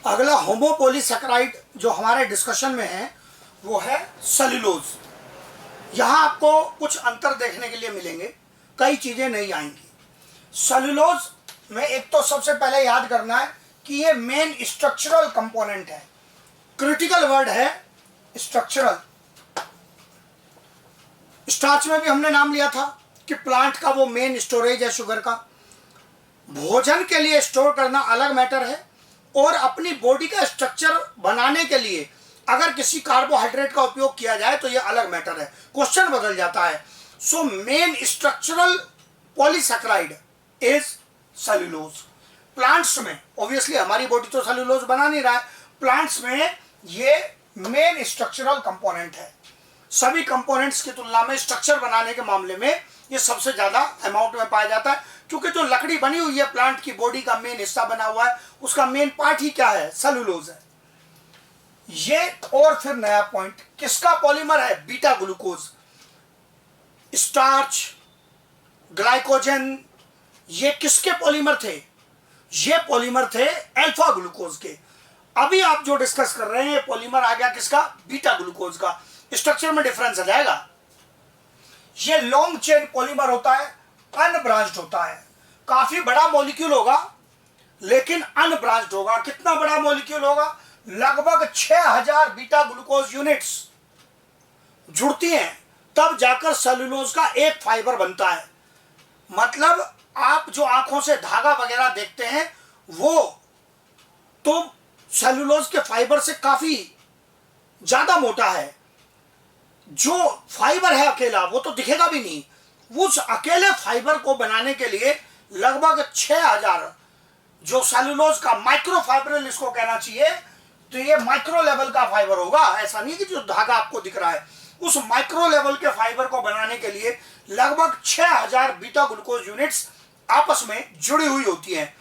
अगला होमोपोलीसैकेराइड जो हमारे डिस्कशन में है वो है सेल्यूलोज। यहाँ आपको कुछ अंतर देखने के लिए मिलेंगे, कई चीज़ें नहीं आएंगी। सेल्यूलोज में एक तो सबसे पहले याद करना है कि ये मेन स्ट्रक्चरल कंपोनेंट है। क्रिटिकल वर्ड है स्ट्रक्चरल। स्टार्च में भी हमने नाम लिया था कि प्लांट का वो मेन स्टोरेज है शुगर का। भोजन के लिए स्टोर करना अलग मैटर है, और अपनी बॉडी का स्ट्रक्चर बनाने के लिए अगर किसी कार्बोहाइड्रेट का उपयोग किया जाए तो ये अलग मैटर है। क्वेश्चन बदल जाता है। So main structural polysaccharide is cellulose. Plants में ऑब्वियसली हमारी बॉडी तो सेल्यूलोज बना नहीं रहा है, प्लांट्स में ये मेन स्ट्रक्चरल कंपोनेंट है। सभी कंपोनेंट्स की तुलना में स्ट्रक्चर बनाने के मामले में ये सबसे ज्यादा अमाउंट में पाया जाता है, क्योंकि जो लकड़ी बनी हुई है प्लांट की बॉडी का मेन हिस्सा बना हुआ है, उसका मेन पार्ट ही क्या है? सेल्यूलोज है ये। और फिर नया पॉइंट, किसका पॉलीमर है? Beta glucose. स्टार्च, ग्लाइकोजन, ये किसके पॉलीमर थे? ये पॉलीमर थे अल्फा ग्लूकोज के। अभी आप जो डिस्कस कर रहे हैं ये पॉलीमर आ गया किसका? बीटा ग्लूकोज का। स्ट्रक्चर में डिफरेंस आ जाएगा। ये लॉन्ग चेन पॉलीमर होता है, अनब्रांच्ड होता है, काफी बड़ा मॉलिक्यूल होगा लेकिन अनब्रांच्ड होगा। कितना बड़ा मॉलिक्यूल होगा? लगभग 6000 बीटा ग्लूकोज यूनिट्स जुड़ती हैं, तब जाकर सेल्यूलोज का एक फाइबर बनता है। मतलब आप जो आंखों से धागा वगैरह देखते हैं वो तो सेल्यूलोज के फाइबर से काफी ज्यादा मोटा है। जो फाइबर है अकेला वो तो दिखेगा भी नहीं। उस अकेले फाइबर को बनाने के लिए लगभग 6000 जो सेल्यूलोज का माइक्रो फाइब्रिल इसको कहना चाहिए, तो ये माइक्रो लेवल का फाइबर होगा। ऐसा नहीं कि जो धागा आपको दिख रहा है, उस माइक्रो लेवल के फाइबर को बनाने के लिए लगभग 6000 बीटा ग्लूकोज यूनिट्स आपस में जुड़ी हुई होती हैं।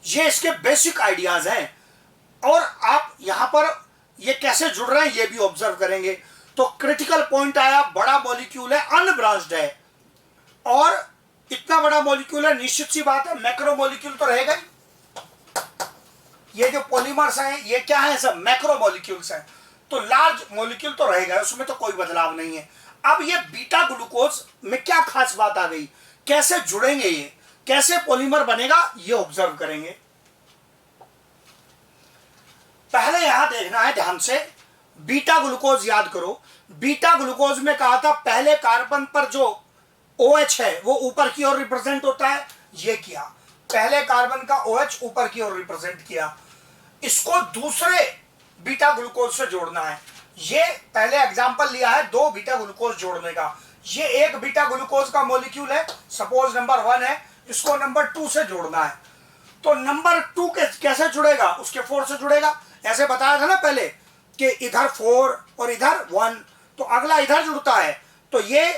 ये इसके बेसिक आइडियाज हैं। और आप यहां पर ये कैसे जुड़ रहे हैं ये भी ऑब्जर्व करेंगे। तो क्रिटिकल पॉइंट आया, बड़ा मॉलिक्यूल है, अनब्रांच्ड है, और इतना बड़ा मॉलिक्यूल है, निश्चित सी बात है मैक्रो मॉलिक्यूल तो रहेगा ही। ये जो पॉलीमर्स हैं ये क्या है? सब मैक्रो मॉलिक्यूल्स हैं, तो लार्ज मॉलिक्यूल तो रहेगा, उसमें तो कोई बदलाव नहीं है। अब ये बीटा ग्लूकोज में क्या खास बात आ गई? कैसे जुड़ेंगे ये, कैसे पॉलीमर बनेगा, ये ऑब्जर्व करेंगे। पहले यहां देखना है ध्यान से, बीटा ग्लूकोज याद करो। बीटा ग्लूकोज में कहा था पहले कार्बन पर जो OH है वो ऊपर की ओर रिप्रेजेंट होता है, ये किया। पहले कार्बन का OH ऊपर की ओर रिप्रेजेंट किया। इसको दूसरे बीटा ग्लूकोज से जोड़ना है। ये पहले एग्जांपल लिया है 2 बीटा ग्लूकोज जोड़ने का। ये एक बीटा ग्लूकोज का मॉलिक्यूल है, सपोज नंबर 1 है, इसको नंबर 2 से जोड़ना है। तो नंबर 2 कैसे जुड़ेगा? उसके 4 से जुड़ेगा। ऐसे बताया था ना पहले कि इधर 4 और इधर 1, तो अगला इधर जुड़ता है। तो ये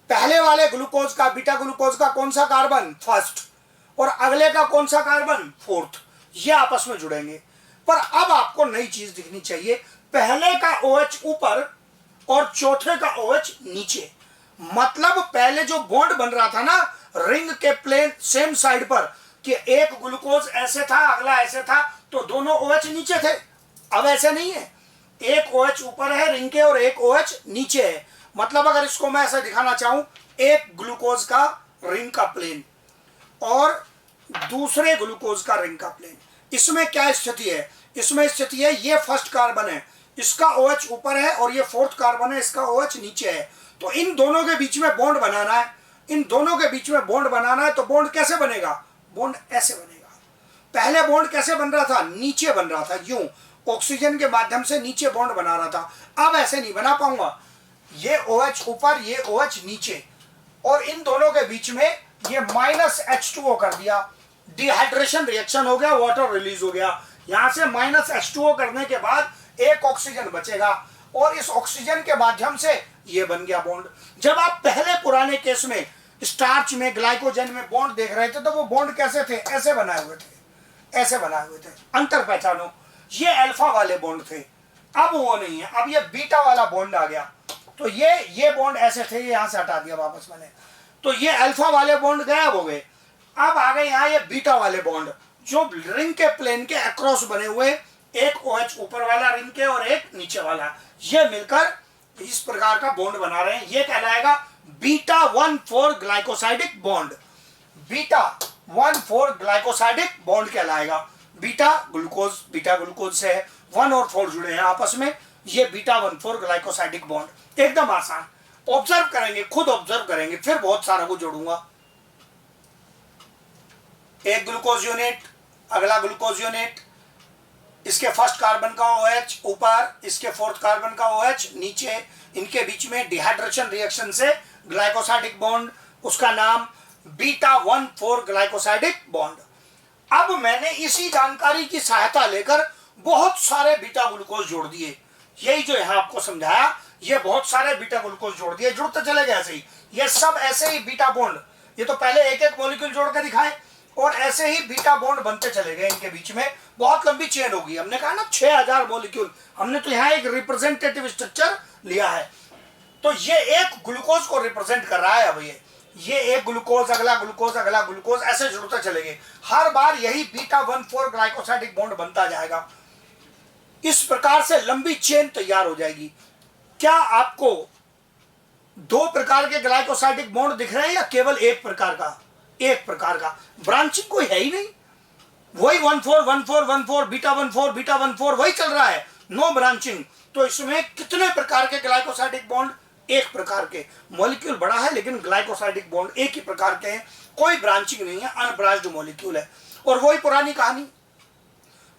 पहले वाले ग्लूकोज का, बीटा ग्लूकोज का कौन सा कार्बन? फर्स्ट, और अगले का कौन सा कार्बन? फोर्थ। ये आपस में जुड़ेंगे। पर अब आपको नई चीज दिखनी चाहिए, पहले का OH ऊपर और चौथे का OH नीचे। मतलब पहले जो बॉन्ड बन रहा था ना रिंग के प्लेन सेम साइड पर, कि एक ग्लूकोज ऐसे था अगला ऐसे था, तो दोनों OH नीचे थे। अब ऐसे नहीं है, एक OH ऊपर है रिंग के और एक OH नीचे है। मतलब अगर इसको मैं ऐसा दिखाना चाहूं, एक ग्लूकोज का रिंग का प्लेन और दूसरे ग्लूकोज का रिंग का प्लेन, इसमें क्या स्थिति है? इसमें स्थिति है ये फर्स्ट कार्बन है, इसका OH ऊपर है, और ये फोर्थ कार्बन है, इसका OH नीचे है। तो इन दोनों के बीच में बॉन्ड बनाना है। इन दोनों के बीच में बॉन्ड बनाना है, तो बॉन्ड कैसे बनेगा? बॉन्ड ऐसे बनेगा। पहले बॉन्ड कैसे बन रहा था? नीचे बन रहा था, यूं ऑक्सीजन के माध्यम से नीचे बॉन्ड बना रहा था। अब ऐसे नहीं बना पाऊंगा, ये OH ऊपर ये OH नीचे, और इन दोनों के बीच में ये -H2O कर दिया। डिहाइड्रेशन रिएक्शन हो गया, वाटर रिलीज हो गया। यहां से -H2O करने के बाद एक ऑक्सीजन बचेगा, और इस ऑक्सीजन के माध्यम से ये बन गया बॉन्ड। जब आप पहले पुराने केस में स्टार्च में, ग्लाइकोजन में बॉन्ड देख रहे थे तो वो बॉन्ड कैसे थे? ऐसे बनाए हुए थे, ऐसे बनाए हुए थे। अंतर पहचानो, ये अल्फा वाले बॉन्ड थे, अब वो नहीं है, अब ये बीटा वाला बॉन्ड आ गया। तो ये बॉन्ड ऐसे थे, यहां से हटा दिया वापस मैंने, तो ये अल्फा वाले बॉन्ड गायब हो गए। अब आ गए यहाँ ये बीटा वाले बॉन्ड, जो रिंग के प्लेन के अक्रॉस बने हुए, एक OH ऊपर वाला रिंग के और एक नीचे वाला, ये मिलकर इस प्रकार का बॉन्ड बना रहे हैं। ये कहलाएगा beta 1,4 glycosidic bond. Beta 1,4 glycosidic bond कहलाएगा। बीटा ग्लूकोज से है, 1 और 4 जुड़े हैं आपस में, ये बीटा 1,4 ग्लाइकोसाइडिक बॉन्ड। एकदम आसान, ऑब्जर्व करेंगे, खुद ऑब्जर्व करेंगे, फिर बहुत सारा को जोड़ूंगा। एक ग्लूकोज यूनिट, अगला ग्लूकोज यूनिट, इसके फर्स्ट कार्बन का OH ऊपर, इसके फोर्थ कार्बन का OH नीचे, इनके बीच में डिहाइड्रेशन रिएक्शन से ग्लाइकोसाइडिक बॉन्ड, उसका नाम बीटा 1,4 ग्लाइकोसाइडिक बॉन्ड। अब मैंने इसी जानकारी की सहायता लेकर बहुत सारे बीटा ग्लूकोज जोड़ दिए। यही जो यहां आपको समझाया, ये बहुत सारे बीटा ग्लूकोज जोड़ दिए, जुड़ते चले गए ऐसे ही। ये सब ऐसे ही बीटा बॉन्ड, ये तो पहले एक एक मॉलिक्यूल जोड़ के दिखाए और ऐसे ही बीटा बॉन्ड बनते चले गए। इनके बीच में बहुत लंबी चेन होगी। हमने कहा ना 6000 मॉलिक्यूल, हमने तो यहाँ एक रिप्रेजेंटेटिव स्ट्रक्चर लिया है। तो ये एक ग्लूकोज को रिप्रेजेंट कर रहा है। अब ये एक ग्लूकोज, अगला ग्लूकोज, अगला ग्लूकोज, ऐसे जुड़ते चलेंगे। हर बार यही बीटा 1,4 ग्लाइकोसाइडिक बॉन्ड बनता जाएगा। इस प्रकार से लंबी चेन तैयार हो जाएगी। क्या आपको 2 प्रकार के ग्लाइकोसाइडिक बॉन्ड दिख रहे हैं या केवल एक प्रकार का? एक प्रकार का। ब्रांचिंग कोई है ही नहीं, वही 1,4 1,4 1,4 बीटा 1,4 बीटा 1,4 वही चल रहा है, नो ब्रांचिंग। तो इसमें कितने प्रकार के ग्लाइकोसाइडिक बॉन्ड? एक प्रकार के। मॉलिक्यूल बड़ा है लेकिन ग्लाइकोसाइडिक बॉन्ड एक ही प्रकार के हैं, कोई ब्रांचिंग नहीं है, अनब्रांच्ड मॉलिक्यूल है। और वही पुरानी कहानी,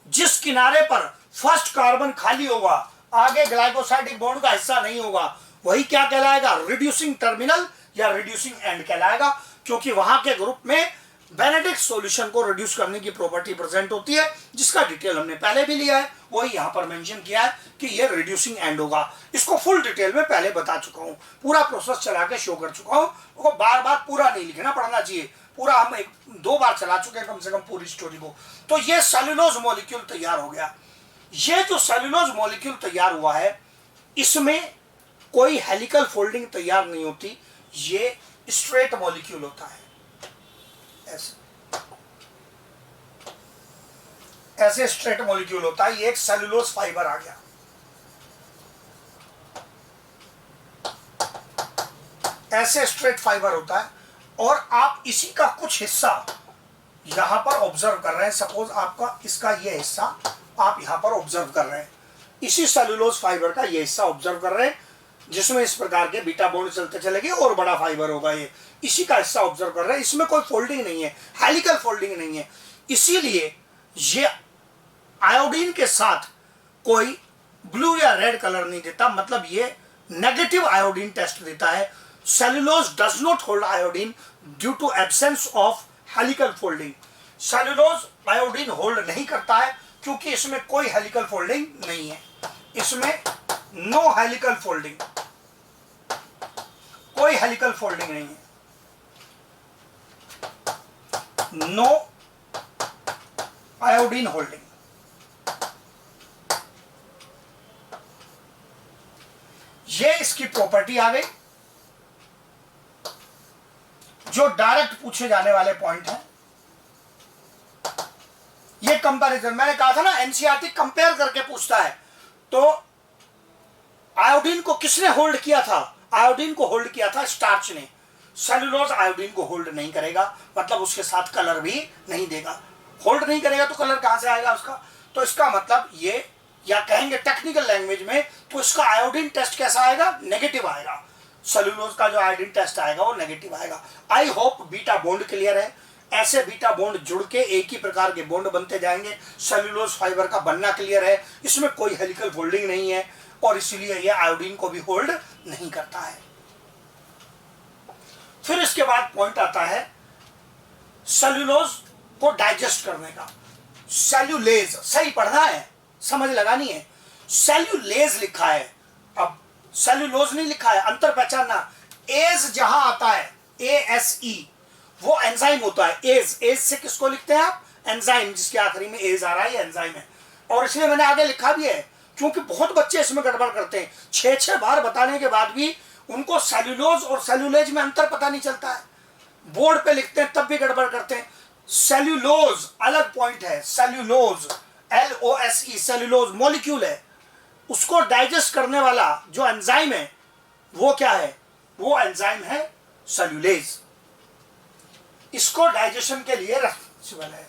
जिस किनारे पर फर्स्ट कार्बन खाली होगा, आगे ग्लाइकोसाइडिक बॉन्ड का हिस्सा नहीं होगा, वही क्या कहलाएगा? रिड्यूसिंग टर्मिनल या रिड्यूसिंग एंड कहलाएगा, क्योंकि वहां के ग्रुप में बेनेडिक्ट सॉल्यूशन को रिड्यूस करने की प्रॉपर्टी प्रेजेंट होती है, जिसका डिटेल हमने पहले भी लिया है, वही यहां पर मेंशन किया है कि ये रिड्यूसिंग एंड होगा। इसको फुल डिटेल में पहले बता चुका हूं, पूरा प्रोसेस चला के शो कर चुका हूं। वो बार बार पूरा नहीं लिखना, पढ़ना चाहिए पूरा। हम 2 बार चला चुके हैं कम से कम पूरी स्टोरी को। तो ये सेलुलोज मॉलिक्यूल तैयार हो गया। ये जो सेलुलोज मॉलिक्यूल तैयार हुआ है, इसमें कोई हेलिकल फोल्डिंग तैयार नहीं होती, ये स्ट्रेट मॉलिक्यूल होता है। ऐसे स्ट्रेट मॉलिक्यूल होता है। ये एक सेलुलोज फाइबर आ गया। ऐसे स्ट्रेट फाइबर होता है और आप इसी का कुछ हिस्सा यहां पर ऑब्जर्व कर रहे हैं। सपोज आपका इसका ये हिस्सा आप यहां पर ऑब्जर्व कर रहे हैं, इसी सेलुलोज फाइबर का ये हिस्सा ऑब्जर्व कर रहे हैं, जिसमें इस प्रकार के बीटा बॉन्ड चलते चलेंगे और बड़ा फाइबर होगा। ये इसी का हिस्सा ऑब्जर्व कर रहे हैं। इसमें कोई फोल्डिंग नहीं है, हेलिकल फोल्डिंग नहीं है, इसीलिए ये आयोडीन के साथ कोई ब्लू या रेड कलर नहीं देता, मतलब ये नेगेटिव आयोडीन टेस्ट देता है। Cellulose does not hold iodine due to absence of helical folding. Cellulose iodine hold नहीं करता है क्योंकि इसमें कोई हेलिकल फोल्डिंग नहीं है। इसमें नो हेलिकल फोल्डिंग, कोई हेलिकल फोल्डिंग नहीं है, नो आयोडीन होल्डिंग। ये इसकी प्रॉपर्टी आ गई, जो डायरेक्ट पूछे जाने वाले पॉइंट है। ये कंपैरिजन, मैंने कहा था ना एनसीईआरटी कंपेयर करके पूछता है। तो आयोडीन को किसने होल्ड किया था? आयोडीन को होल्ड किया था स्टार्च ने। सेलुलोज आयोडीन को होल्ड नहीं करेगा, मतलब उसके साथ कलर भी नहीं देगा। होल्ड नहीं करेगा तो कलर कहां से आएगा उसका? तो इसका मतलब ये, या कहेंगे टेक्निकल लैंग्वेज में, तो इसका आयोडीन टेस्ट कैसा आएगा? नेगेटिव आएगा। सेलुलोज का जो आयोडीन टेस्ट आएगा वो नेगेटिव आएगा। I hope beta bond clear है। ऐसे बीटा बॉन्ड जुड़ के एक ही प्रकार के बॉन्ड बनते जाएंगे। सेलुलोज फाइबर का बनना क्लियर है, इसमें कोई हेलिकल फोल्डिंग नहीं है और इसीलिए यह आयोडीन को भी होल्ड नहीं करता है। फिर इसके बाद पॉइंट आता है सेलुलोज को डाइजेस्ट करने का। सेल्यूलेज, सही पढ़ना है, समझ लगानी है। सेल्यूलेज लिखा है, अब सेल्यूलोज नहीं लिखा है, अंतर पहचानना। एज जहां आता है, ASE, वो एंजाइम होता है। एज से किसको लिखते हैं आप? एंजाइम, जिसके आखिरी में एज आ रहा है, एंजाइम है। और इसलिए मैंने आगे लिखा भी है, क्योंकि बहुत बच्चे इसमें गड़बड़ करते हैं। 6 बार बताने के बाद भी उनको सेल्यूलोज और सेल्यूलेज में अंतर पता नहीं चलता है। बोर्ड पे लिखते हैं तब भी गड़बड़ करते हैं। सेल्यूलोज अलग पॉइंट है। सेल्यूलोज LOSE सेल्यूलोज मॉलिक्यूल है, उसको डाइजेस्ट करने वाला जो एंजाइम है वो क्या है? वो एंजाइम है सेल्यूलेज। इसको डाइजेशन के लिए रेस्पॉन्सिबल है।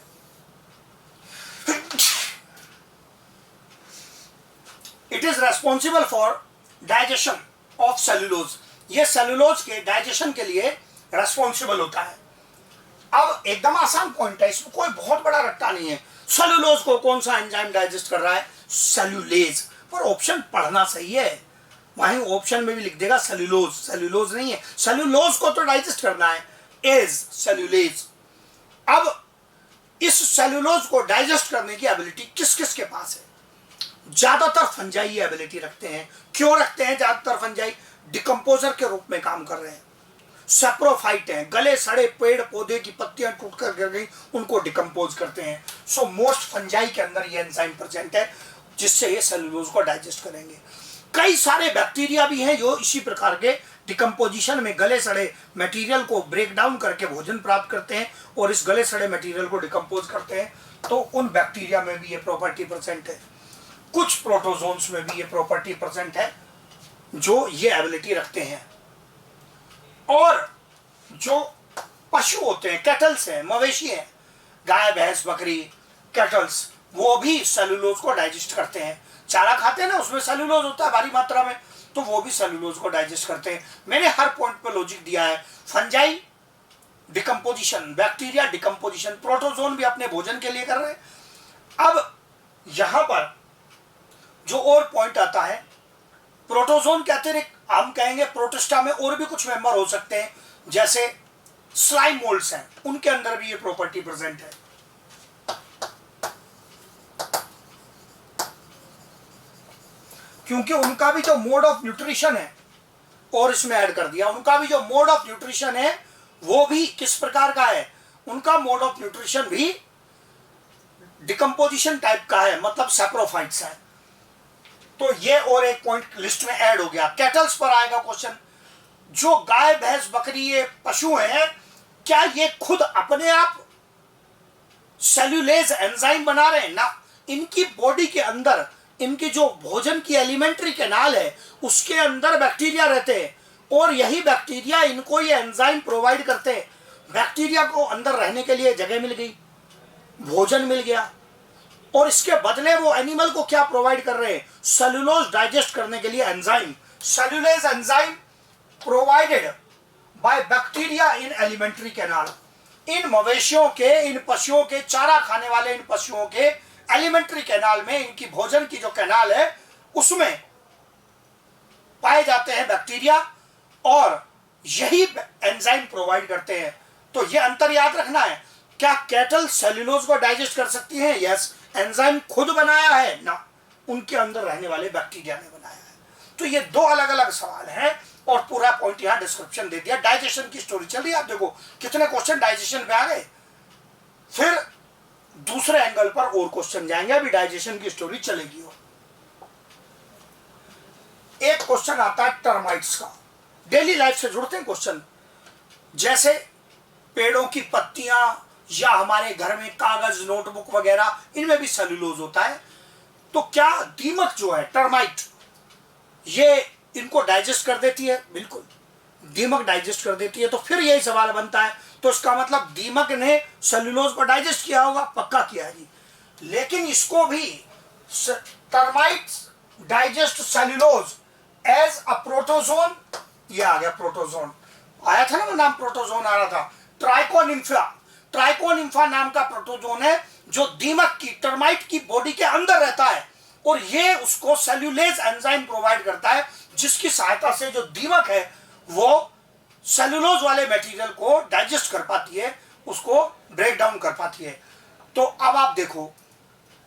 It is responsible for digestion of cellulose. ये सेल्यूलोज के डाइजेशन के लिए रेस्पॉन्सिबल होता है। अब एकदम आसान पॉइंट है, इसमें कोई बहुत बड़ा रट्टा नहीं है। सेल्यूलोज को कौन सा एंजाइम डाइजेस्ट कर रहा है? सेल्यूलेज। पर ऑप्शन पढ़ना सही है, वहीं ऑप्शन में भी लिख देगा सेल्यूलोज, सेल्यूलोज नहीं है। सेल्यूलोज को तो डाइजेस्ट करना है, इज सेल्यूलेज। अब इस सेल्यूलोज को डाइजेस्ट करने की एबिलिटी किस किस के पास है? ज्यादातर फंजाई ये एबिलिटी रखते हैं। क्यों रखते हैं ज्यादातर फंजाई? डिकम्पोजर के रूप में काम कर रहे हैं, सेप्रोफाइट हैं, गले सड़े पेड़ पौधे की पत्तियां टूटकर गिर गई उनको डिकम्पोज करते हैं। सो मोस्ट फंजाई के अंदर ये एंजाइम प्रेजेंट है जिससे ये सेल्यूलोज को डाइजेस्ट करेंगे। कई सारे बैक्टीरिया भी हैं जो इसी प्रकार के डिकम्पोजिशन में गले सड़े मटेरियल को ब्रेक डाउन करके भोजन प्राप्त करते हैं और इस गले सड़े मटेरियल को डिकम्पोज करते हैं। तो उन बैक्टीरिया में भी ये प्रॉपर्टी प्रेजेंट है। कुछ प्रोटोजोन्स में भी ये प्रॉपर्टी प्रेजेंट है जो ये एबिलिटी रखते हैं। और जो पशु होते हैं, कैटल्स हैं, मवेशी हैं, गाय भैंस बकरी कैटल्स, वो भी सेल्यूलोज को डाइजेस्ट करते हैं। चारा खाते हैं ना, उसमें सेल्यूलोज होता है भारी मात्रा में, तो वो भी सेल्यूलोज को डाइजेस्ट करते हैं। मैंने हर पॉइंट पे लॉजिक दिया है। Fungi decomposition, bacteria decomposition, protozoan भी अपने भोजन के लिए कर रहे हैं। अब यहां पर जो और पॉइंट आता है, प्रोटोजोन के अतिरिक्त हम कहेंगे प्रोटिस्टा में और भी कुछ मेंबर हो सकते हैं, जैसे स्लाइम मोल्ड्स हैं, उनके अंदर भी ये प्रॉपर्टी प्रेजेंट है। क्योंकि उनका भी जो मोड ऑफ न्यूट्रिशन है, और इसमें ऐड कर दिया, उनका भी जो मोड ऑफ न्यूट्रिशन है वो भी किस प्रकार का है? उनका मोड ऑफ न्यूट्रिशन भी डिकम्पोजिशन टाइप का है, मतलब सैप्रोफाइट्स है। तो ये और एक पॉइंट लिस्ट में ऐड हो गया। कैटल्स पर आएगा क्वेश्चन। जो गाय भैंस बकरी ये पशु हैं, क्या ये खुद अपने आप सेल्यूलेज एंजाइम बना रहे हैं? ना, इनकी बॉडी के अंदर इनकी जो भोजन की एलिमेंट्री कैनाल है उसके अंदर बैक्टीरिया रहते हैं और यही बैक्टीरिया इनको ये एंजाइम प्रोवाइड करते हैं। बैक्टीरिया को अंदर रहने के लिए जगह मिल गई, भोजन मिल गया, और इसके बदले वो एनिमल को क्या प्रोवाइड कर रहे हैं? सेल्यूलोज डाइजेस्ट करने के लिए enzyme. Cellulase enzyme provided by bacteria in alimentary canal. इन मवेशियों के, इन पशुओं के, चारा खाने वाले इन पशुओं के एलिमेंट्री कैनाल में, इनकी भोजन की जो कैनाल है उसमें पाए जाते हैं बैक्टीरिया और यही एंजाइम प्रोवाइड करते हैं। तो ये अंतर याद रखना है। क्या कैटल सेल्यूलोज को डाइजेस्ट कर सकती हैं? यस। एंजाइम खुद बनाया है? ना, उनके अंदर रहने वाले बैक्टीरिया ने बनाया है। तो ये दो अलग अलग सवाल हैं और पूरा पॉइंट यहां डिस्क्रिप्शन दे दिया। डाइजेशन की स्टोरी चल रही है, आप देखो कितने क्वेश्चन डाइजेशन पे आ गए। फिर दूसरे एंगल पर और क्वेश्चन जाएंगे, अभी डाइजेशन की स्टोरी चलेगी। और एक क्वेश्चन आता है टर्माइट्स का, डेली लाइफ से जुड़ते हैं क्वेश्चन, जैसे पेड़ों की पत्तियां या हमारे घर में कागज नोटबुक वगैरह, इनमें भी सेल्यूलोज होता है। तो क्या दीमक जो है, टर्माइट, ये इनको डाइजेस्ट कर देती है? बिल्कुल, दीमक डाइजेस्ट कर देती है। तो फिर यही सवाल बनता है, तो इसका मतलब दीमक ने सेल्यूलोज को डाइजेस्ट किया होगा? पक्का किया है जी। लेकिन इसको भी termites digest cellulose as a protozoan. ये आ गया प्रोटोजोन, आया था ना वो नाम, प्रोटोजोन आ रहा था। ट्राइकोनिम्फा, ट्राइकोनिम्फा नाम का प्रोटोजोन है जो दीमक की, टर्माइट की बॉडी के अंदर रहता है और ये उसको सेल्यूलेज एंजाइम प्रोवाइड करता है जिसकी सहायता से जो दीमक है वो सेल्यूलोज वाले मटेरियल को डाइजेस्ट कर पाती है, उसको ब्रेक डाउन कर पाती है। तो अब आप देखो,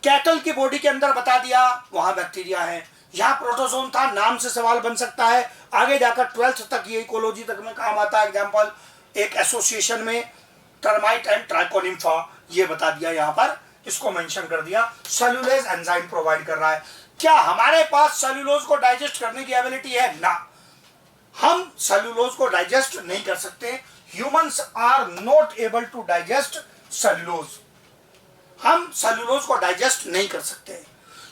कैटल की बॉडी के अंदर बता दिया वहां बैक्टीरिया है, यहां प्रोटोजोन था, नाम से सवाल बन सकता है। आगे जाकर 12th तक, ये इकोलॉजी तक में काम आता है। एग्जांपल, एक एसोसिएशन में टर्माइट एंड ट्राइकोनिम्फा, ये बता दिया, यहां पर इसको मेंशन कर दिया। सेल्यूलेज एंजाइम प्रोवाइड कर रहा है। क्या हमारे पास सेल्यूलोज को डाइजेस्ट करने की एबिलिटी है? ना, हम सेल्यूलोज को डाइजेस्ट नहीं कर सकते। Humans are not able to digest cellulose, हम सेलुलोज को डाइजेस्ट नहीं कर सकते।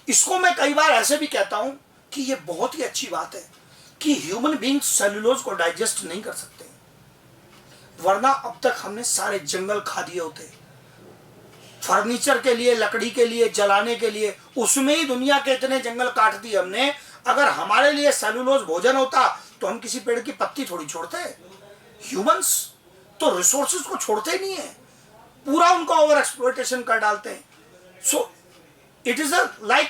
इसको मैं कई बार ऐसे भी कहता हूं कि ये बहुत ही अच्छी बात है कि ह्यूमन बीइंग सेलुलोज को डाइजेस्ट नहीं कर सकते, वरना अब तक हमने सारे जंगल खा दिए होते फर्नीचर के लिए, लकड़ी के लिए, जलाने के लिए, उसमें ही दुनिया के इतने जंगल काट दिए हमने। अगर हमारे लिए सेलुलोज भोजन होता तो हम किसी पेड़ की पत्ती थोड़ी छोड़ते। ह्यूमंस तो रिसोर्सेज को छोड़ते ही नहीं है, पूरा उनका ओवर एक्सप्लॉयटेशन कर डालते हैं। So it is a like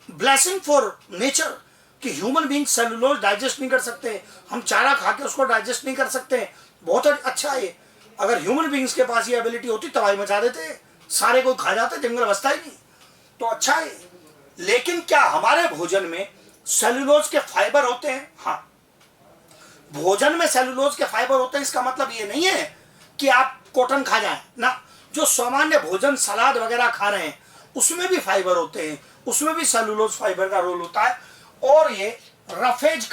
blessing for nature कि ह्यूमन बीइंग सेलुलोज डाइजेस्ट नहीं कर सकते, हम चारा खा के उसको डाइजेस्ट नहीं कर सकते। बहुत अच्छा है। अगर ह्यूमन बीइंग्स के पास ये एबिलिटी होती तबाही मचा देते, सारे को खा जाते, जंगल बसता ही नहीं। तो अच्छा है। लेकिन क्या हमारे भोजन में सेलुलोज के फाइबर होते हैं? हाँ, भोजन में सेलुलोज के फाइबर होते हैं। इसका मतलब ये नहीं है कि आप कॉटन खा जाएं ना। जो सामान्य भोजन सलाद वगैरह खा रहे हैं उसमें भी फाइबर होते हैं, उसमें भी सेलुलोज फाइबर का रोल होता है। और ये रफेज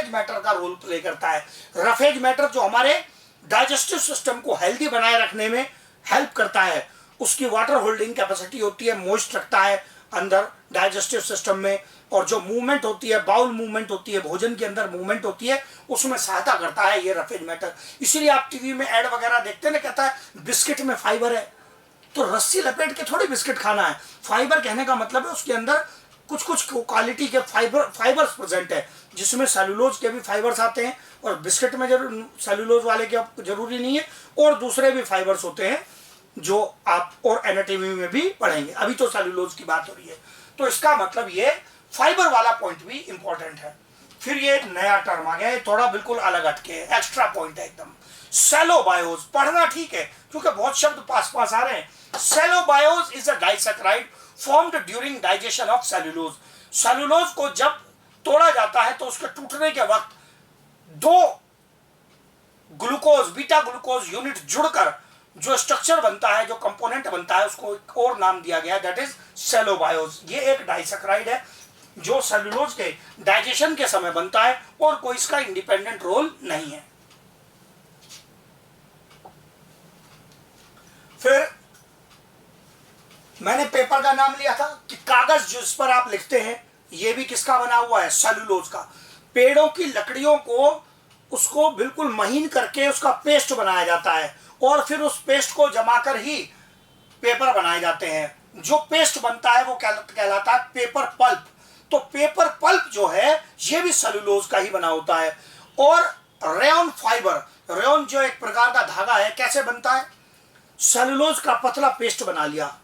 मैटर का रोल प्ले करता है। रफेज मैटर जो हमारे डाइजेस्टिव सिस्टम को हेल्दी बनाए रखने में हेल्प करता है। उसकी वाटर होल्डिंग कैपेसिटी होती है, मॉइस्ट रखता है अंदर डाइजेस्टिव सिस्टम में। और जो मूवमेंट होती है, बाउल मूवमेंट होती है, भोजन के अंदर मूवमेंट होती है, उसमें सहायता करता है ये रफेज मैटर। इसीलिए आप टीवी में ऐड वगैरह देखते हैं ना, कहता है बिस्किट में फाइबर है। तो रस्सी लपेट के थोड़ी बिस्किट खाना है। फाइबर कहने का मतलब है उसके अंदर कुछ कुछ क्वालिटी के फाइबर्स प्रेजेंट है, जिसमें सेलुलोज के भी फाइबर्स आते हैं। और बिस्किट में जरूर सेलुलोज वाले के जरूरी नहीं है, और दूसरे भी फाइबर्स होते हैं जो आप और एनाटॉमी में भी पढ़ेंगे। अभी तो सेलुलोज की बात हो रही है। तो इसका मतलब ये फाइबर वाला पॉइंट भी इंपॉर्टेंट है। फिर ये नया टर्म आ गया, थोड़ा बिल्कुल अलग हटके है, एक्स्ट्रा पॉइंट है एकदम। सेलोबायोज पढ़ना ठीक है क्योंकि बहुत शब्द पास पास आ रहे हैं। सेलोबायोज is a disaccharide formed during digestion of cellulose. Cellulose को जब तोड़ा जाता है तो उसके टूटने के वक्त दो ग्लूकोज, बीटा ग्लूकोज यूनिट जुड़कर जो स्ट्रक्चर बनता है, जो कंपोनेंट बनता है, उसको एक और नाम दिया गया, दैट इज सेलोबायोज। ये एक डाइसैकेराइड है जो सेलुलोज के डाइजेशन के समय बनता है और कोई इसका इंडिपेंडेंट रोल नहीं है। फिर मैंने पेपर का नाम लिया था कि कागज जिस पर आप लिखते हैं ये भी किसका बना हुआ है? सेलुलोज का। पेड़ों की लकड़ियों को उसको बिल्कुल महीन करके उसका पेस्ट बनाया जाता है और फिर उस पेस्ट को जमाकर ही पेपर बनाए जाते हैं। जो पेस्ट बनता है वो कहलाता है पेपर पल्प। तो पेपर पल्प जो है ये भी सेलुलोज का ही बना होता है। और रेयन फाइबर, रेयन जो एक प्रकार का धागा है, कैसे बनता है? सेलुलोज का पतला पेस्ट बना लिया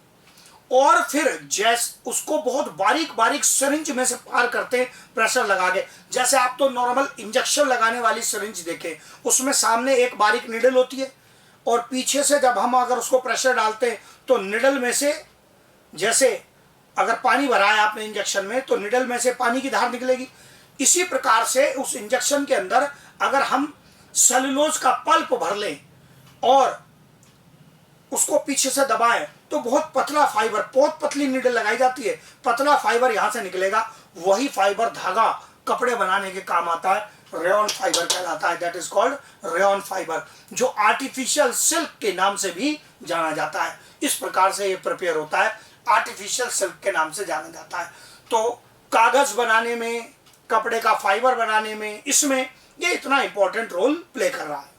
और फिर जैसे उसको बहुत बारीक बारीक सिरिंज में से पार करते हैं प्रेशर लगा के। जैसे आप तो नॉर्मल इंजेक्शन लगाने वाली सिरिंज देखें, उसमें सामने एक बारीक निडल होती है और पीछे से जब हम अगर उसको प्रेशर डालते हैं तो निडल में से, जैसे अगर पानी भरा है आपने इंजेक्शन में तो निडल में से पानी की धार निकलेगी। इसी प्रकार से उस इंजेक्शन के अंदर अगर हम सेलुलोज का पल्प भर लें और उसको पीछे से दबाएं तो बहुत पतला फाइबर, बहुत पतली नीडल लगाई जाती है, पतला फाइबर यहां से निकलेगा। वही फाइबर धागा कपड़े बनाने के काम आता है, रेयन फाइबर कहलाता है। That is called rayon fibre, जो आर्टिफिशियल सिल्क के नाम से भी जाना जाता है। इस प्रकार से ये प्रिपेयर होता है, आर्टिफिशियल सिल्क के नाम से जाना जाता है। तो कागज बनाने में, कपड़े का फाइबर बनाने में, इसमें ये इतना इंपॉर्टेंट रोल प्ले कर रहा है।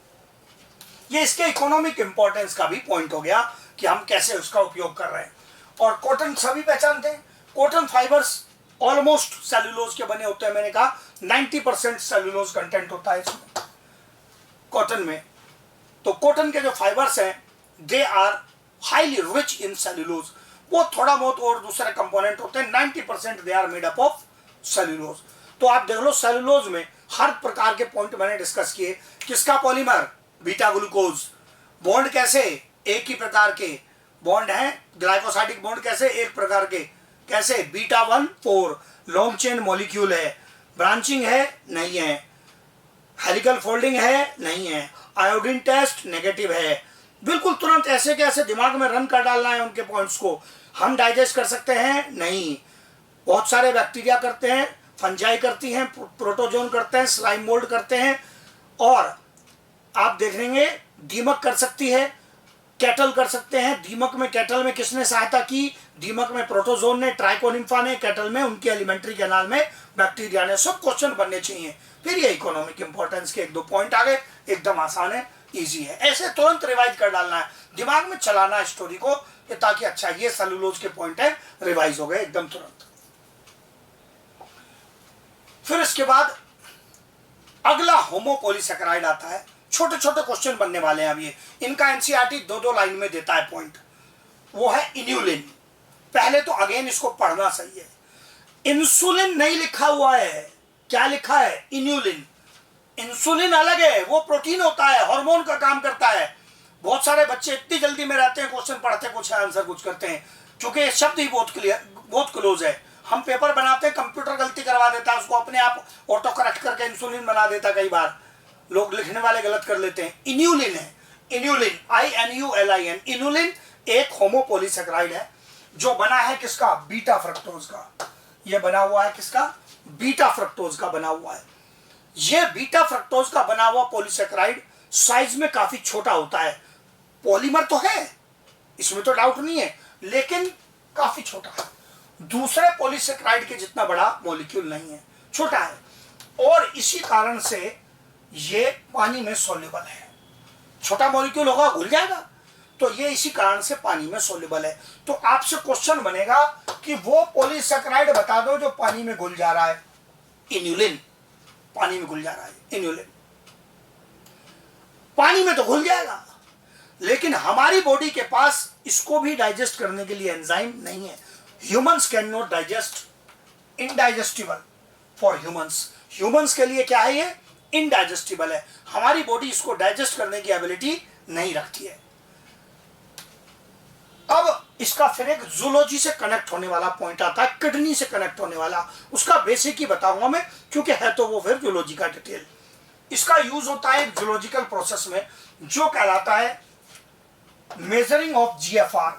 ये इसके इकोनॉमिक इंपॉर्टेंस का भी पॉइंट हो गया कि हम कैसे उसका उपयोग कर रहे हैं। और कॉटन सभी पहचानते हैं, कॉटन फाइबर्स ऑलमोस्ट सेलुलोज के बने होते हैं। मैंने कहा 90% सेलुलोज कंटेंट होता है इसमें, कॉटन में। तो कॉटन के जो फाइबर्स हैं they are highly rich in cellulose. वो थोड़ा बहुत और दूसरे कंपोनेंट होते हैं, 90% they are made up of cellulose. तो आप देख लो सेलुलोज में हर प्रकार के पॉइंट मैंने डिस्कस किए। किसका पॉलीमर? Beta glucose. बॉन्ड कैसे? एक ही प्रकार के बॉन्ड हैं। ग्लाइकोसाइडिक बॉन्ड कैसे? एक प्रकार के। कैसे? बीटा 1 4 लॉन्ग चेन मॉलिक्यूल है। ब्रांचिंग है? नहीं है। हेलिकल फोल्डिंग है? नहीं है। आयोडीन टेस्ट नेगेटिव है। बिल्कुल तुरंत ऐसे के ऐसे दिमाग में रन कर डालना है उनके पॉइंट्स को। हम डाइजेस्ट कर सकते हैं? नहीं। बहुत सारे बैक्टीरिया करते हैं, फंजाई करती हैं, प्रोटोजोन करते हैं, स्लाइम मोल्ड करते हैं, और आप देखेंगे दीमक कर सकती है, कैटल कर सकते हैं। दीमक में, कैटल में किसने सहायता की? दीमक में प्रोटोजोन ने, ट्राइकोनिम्फा ने, कैटल में उनके एलिमेंट्री कैनाल में बैक्टीरिया ने। सब क्वेश्चन बनने चाहिए। फिर ये इकोनॉमिक इंपॉर्टेंस के 1-2 पॉइंट आ गए, एकदम आसान है, इजी है। ऐसे तुरंत रिवाइज कर डालना है, दिमाग में चलाना है स्टोरी को, ताकि अच्छा ये सेलुलोज के पॉइंट है, रिवाइज हो गए एकदम तुरंत। फिर इसके बाद अगला होमोपोलीसेकेराइड आता है। छोटे छोटे क्वेश्चन बनने वाले हैं अब ये, इनका एनसीईआरटी 2-2 लाइन में देता है पॉइंट। वो है इन्यूलिन। पहले तो अगेन इसको पढ़ना सही है। इंसुलिन नहीं लिखा हुआ है, क्या लिखा है? इन्यूलिन। इंसुलिन अलग है, वो प्रोटीन होता है, हार्मोन का काम करता है। बहुत सारे बच्चे इतनी जल्दी में रहते हैं, क्वेश्चन पढ़ते कुछ है, आंसर कुछ करते हैं, क्योंकि शब्द ही बहुत क्लियर, बहुत क्लोज है। हम पेपर बनाते हैं, कंप्यूटर गलती करवा देता है, उसको अपने आप ऑटो करेक्ट करके इंसुलिन बना देता है। कई बार लोग लिखने वाले गलत कर लेते हैं। इन्यूलिन है, इन्यूलिन, INULIN। इन्यूलिन एक होमोपोलीसेकेराइड है जो बना है किसका? बीटा फ्रक्टोज का। ये बना हुआ है किसका? बीटा फ्रक्टोज का बना हुआ है। ये बीटा फ्रक्टोज का बना हुआ पॉलीसेकेराइड साइज में काफी छोटा होता है। पॉलीमर तो है, इसमें तो डाउट नहीं है, लेकिन काफी छोटा है। दूसरे पॉलीसेकेराइड के जितना बड़ा मॉलिक्यूल नहीं है, छोटा है। और इसी कारण से ये पानी में सोल्यूबल है। छोटा मॉलिक्यूल होगा, घुल जाएगा, तो ये इसी कारण से पानी में सोल्यूबल है। तो आपसे क्वेश्चन बनेगा कि वो पॉलीसेकेराइड बता दो जो पानी में घुल जा रहा है। इन्यूलिन पानी में घुल जा रहा है। इन्यूलिन पानी में तो घुल जाएगा, लेकिन हमारी बॉडी के पास इसको भी डाइजेस्ट करने के लिए एंजाइम नहीं है। Humans can not digest, indigestible for humans. Humans के लिए क्या है? ये इनडाइजेस्टिबल है। हमारी बॉडी इसको डाइजेस्ट करने की एबिलिटी नहीं रखती है। अब इसका फिर एक जूलॉजी से कनेक्ट होने वाला पॉइंट आता है, किडनी से कनेक्ट होने वाला। उसका बेसिक ही बताऊंगा मैं, क्योंकि है तो वो फिर जूलॉजी का डिटेल। इसका यूज होता है एक जूलॉजिकल प्रोसेस में जो कहलाता है measuring of GFR,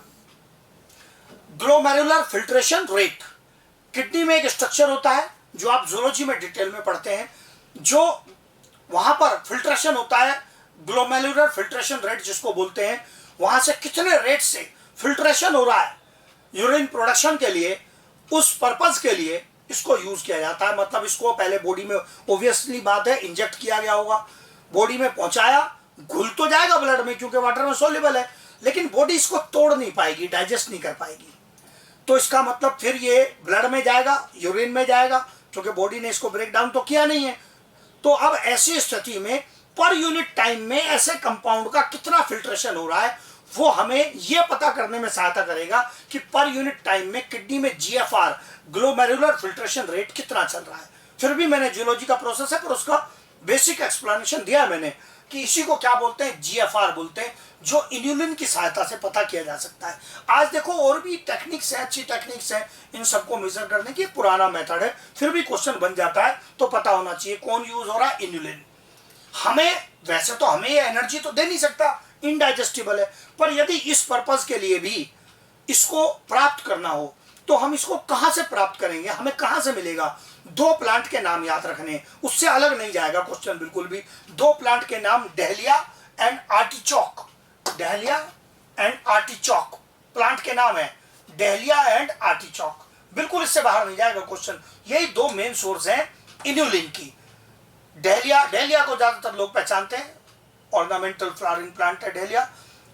glomerular filtration rate. Kidney में एक स्ट्रक्चर होता है जो आप जूलॉजी में डिटेल में पढ़ते हैं, जो वहां पर फिल्ट्रेशन होता है, ग्लोमेरुलर फिल्ट्रेशन रेट जिसको बोलते हैं। वहां से कितने रेट से फिल्ट्रेशन हो रहा है यूरिन प्रोडक्शन के लिए, उस पर्पस के लिए इसको यूज किया जाता है। मतलब इसको पहले बॉडी में, ऑब्वियसली बात है, इंजेक्ट किया गया होगा, बॉडी में पहुंचाया, घुल तो जाएगा ब्लड में क्योंकि वाटर में सोल्यूबल है, लेकिन बॉडी इसको तोड़ नहीं पाएगी, डाइजेस्ट नहीं कर पाएगी। तो इसका मतलब फिर ये ब्लड में जाएगा, यूरिन में जाएगा, क्योंकि बॉडी ने इसको ब्रेक डाउन तो किया नहीं है। तो अब ऐसी स्थिति में पर यूनिट टाइम में ऐसे कंपाउंड का कितना फिल्ट्रेशन हो रहा है, वो हमें यह पता करने में सहायता करेगा कि पर यूनिट टाइम में किडनी में GFR, ग्लोमेरुलर फिल्ट्रेशन रेट कितना चल रहा है। फिर भी मैंने जियोलॉजी का प्रोसेस है, पर उसका बेसिक एक्सप्लेनेशन दिया मैंने कि इसी को क्या बोलते हैं? GFR बोलते हैं, जो इन्यूलिन की सहायता से पता किया जा सकता है। आज देखो और भी टेक्निक्स है, अच्छी टेक्निक्स है इन सबको मेजर करने की। पुराना मेथड है, फिर भी क्वेश्चन बन जाता है तो पता होना चाहिए कौन यूज हो रहा है? इन्यूलिन। हमें वैसे तो हमें ये एनर्जी तो दे नहीं सकता, इनडाइजेस्टिबल है, पर यदि इस पर्पस के लिए भी इसको प्राप्त करना हो तो हम इसको कहां से प्राप्त करेंगे? हमें कहां से मिलेगा? 2 प्लांट के नाम याद रखने, उससे अलग नहीं जाएगा क्वेश्चन बिल्कुल भी। 2 प्लांट के नाम, dahlia and artichoke. Dahlia and artichoke plant के नाम है, डहलिया एंड आर्टिचोक। बिल्कुल इससे बाहर नहीं जाएगा क्वेश्चन। यही 2 मेन सोर्स हैं इन्यूलिन की। डहलिया को ज्यादातर लोग पहचानते हैं, ऑर्नामेंटल फ्लावरिंग प्लांट है डहलिया।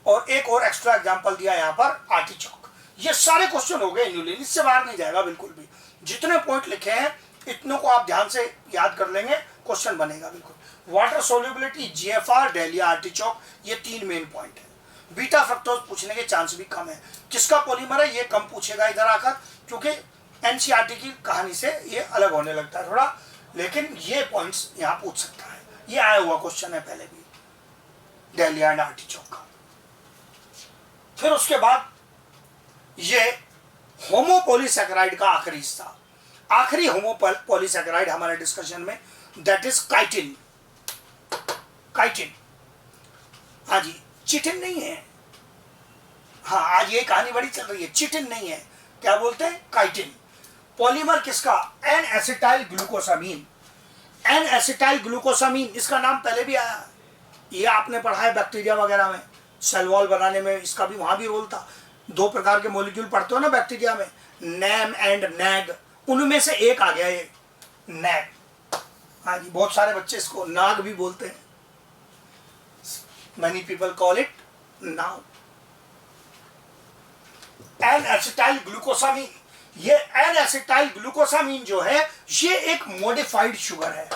और एक और एक्स्ट्रा एग्जांपल दिया यहाँ पर, आर्टिचोक। ये सारे क्वेश्चन हो गए इन्यूलिन, इससे बाहर नहीं जाएगा बिल्कुल भी। जितने पॉइंट लिखे हैं इतनों को आप ध्यान से याद कर लेंगे, क्वेश्चन बनेगा बिल्कुल। Water solubility, GFR, dahlia, artichoke, ये 3 मेन पॉइंट है। बीटा फ्रक्टोज पूछने के चांस भी कम है। किसका पॉलीमर है ये कम पूछेगा इधर आकर, क्योंकि एनसीईआरटी की कहानी से ये अलग होने लगता है थोड़ा, लेकिन ये पॉइंट्स यहाँ पूछ सकता है। ये आया हुआ क्वेश्चन है पहले भी, डहलिया एंड आर्टिचोक का। फिर उसके बाद ये होमोपोलीसेकेराइड का आखिरी हिस्सा, आखिरी होमोपोलीसेकेराइड हमारे डिस्कशन में, दैट इज काइटिन। काइटिन, हाँ जी, चिटिन नहीं है। हाँ, आज ये कहानी बड़ी चल रही है, चिटिन नहीं है, क्या बोलते हैं? काइटिन। पॉलीमर किसका? N acetyl glucosamine. N acetyl glucosamine, इसका नाम पहले भी आया, ये आपने पढ़ा है बैक्टीरिया वगैरह में। सेल वॉल बनाने में इसका भी वहां भी रोल था। 2 प्रकार के मॉलिक्यूल पढ़ते हो ना बैक्टीरिया में, नैम एंड नैग, उनमें से एक आ गया ये नैग। हाँ जी, बहुत सारे बच्चे इसको नाग भी बोलते हैं, many people call it now। N acetyl glucosamine, ये एन एसिटाइल ग्लूकोसामीन जो है ये एक मॉडिफाइड शुगर है।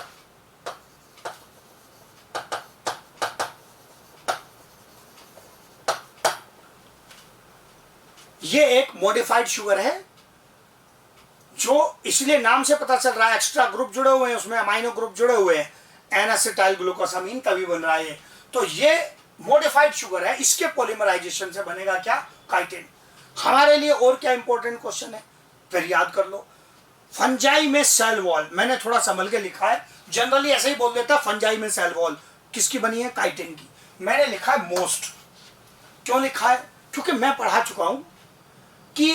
ये एक मॉडिफाइड शुगर है जो इसलिए नाम से पता चल रहा है, एक्स्ट्रा ग्रुप जुड़े हुए हैं उसमें, अमाइनो ग्रुप जुड़े हुए हैं, एन एसिटाइल ग्लूकोसामीन तभी बन रहा है। तो ये मॉडिफाइड शुगर है, इसके पॉलीमराइजेशन से बनेगा क्या, काइटिन। हमारे लिए और क्या इंपॉर्टेंट क्वेश्चन है, फिर याद कर लो। फंजाई में सेल वॉल, मैंने थोड़ा संभल के लिखा है, जनरली ऐसे ही बोल देता फंजाई में सेल वॉल किसकी बनी है, काइटिन की। मैंने लिखा है मोस्ट। क्यों लिखा है, क्योंकि मैं पढ़ा चुका हूं कि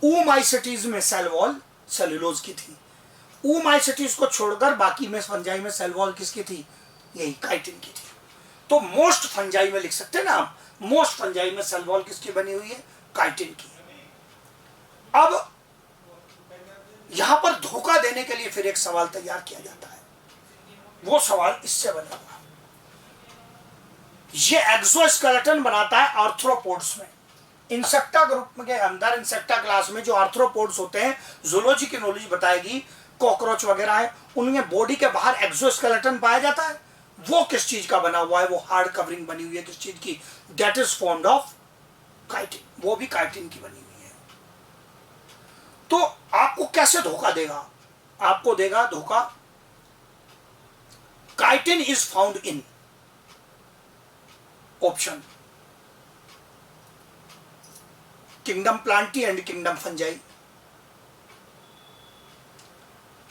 oomaicetines में सेल वॉल सेलुलोज की थी, oomaicetines को छोड़कर बाकी में फंजाई में सेल वॉल किसकी थी, यही काइटिन की थी। तो मोस्ट फंजाई में लिख सकते हैं ना आप, मोस्ट फंजाई में सेल वॉल किसकी बनी हुई है, काइटिन की। अब यहां पर धोखा देने के लिए फिर एक सवाल तैयार किया जाता है, वो सवाल इससे बनेगा। ये एक्सोस्केलेटन बनाता है आर्थ्रोपोड्स में, इंसेक्टा ग्रुप के अंदर, इंसेक्टा क्लास में जो आर्थ्रोपोड्स होते हैं, जूलॉजी की नॉलेज बताएगी, कॉकरोच वगैरह है, उनमें बॉडी के बाहर एक्सोस्केलेटन पाया जाता है। वो किस चीज का बना हुआ है, वो हार्ड कवरिंग बनी हुई है किस चीज की, that is formed of chitin, वो भी काइटिन की बनी हुई है। तो आपको कैसे धोखा देगा, आपको देगा धोखा, chitin is found in option kingdom Plantae and kingdom fungi,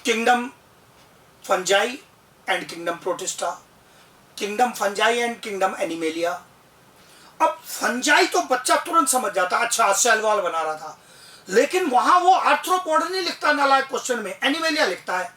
kingdom fungi and kingdom protista, kingdom fungi and kingdom animalia. अब फंजाई तो बच्चा तुरंत समझ जाता, अच्छा सेल वॉल बना रहा था, लेकिन वहां वो आर्थ्रोपोड नहीं लिखता नालायक क्वेश्चन में, एनिमेलिया लिखता है।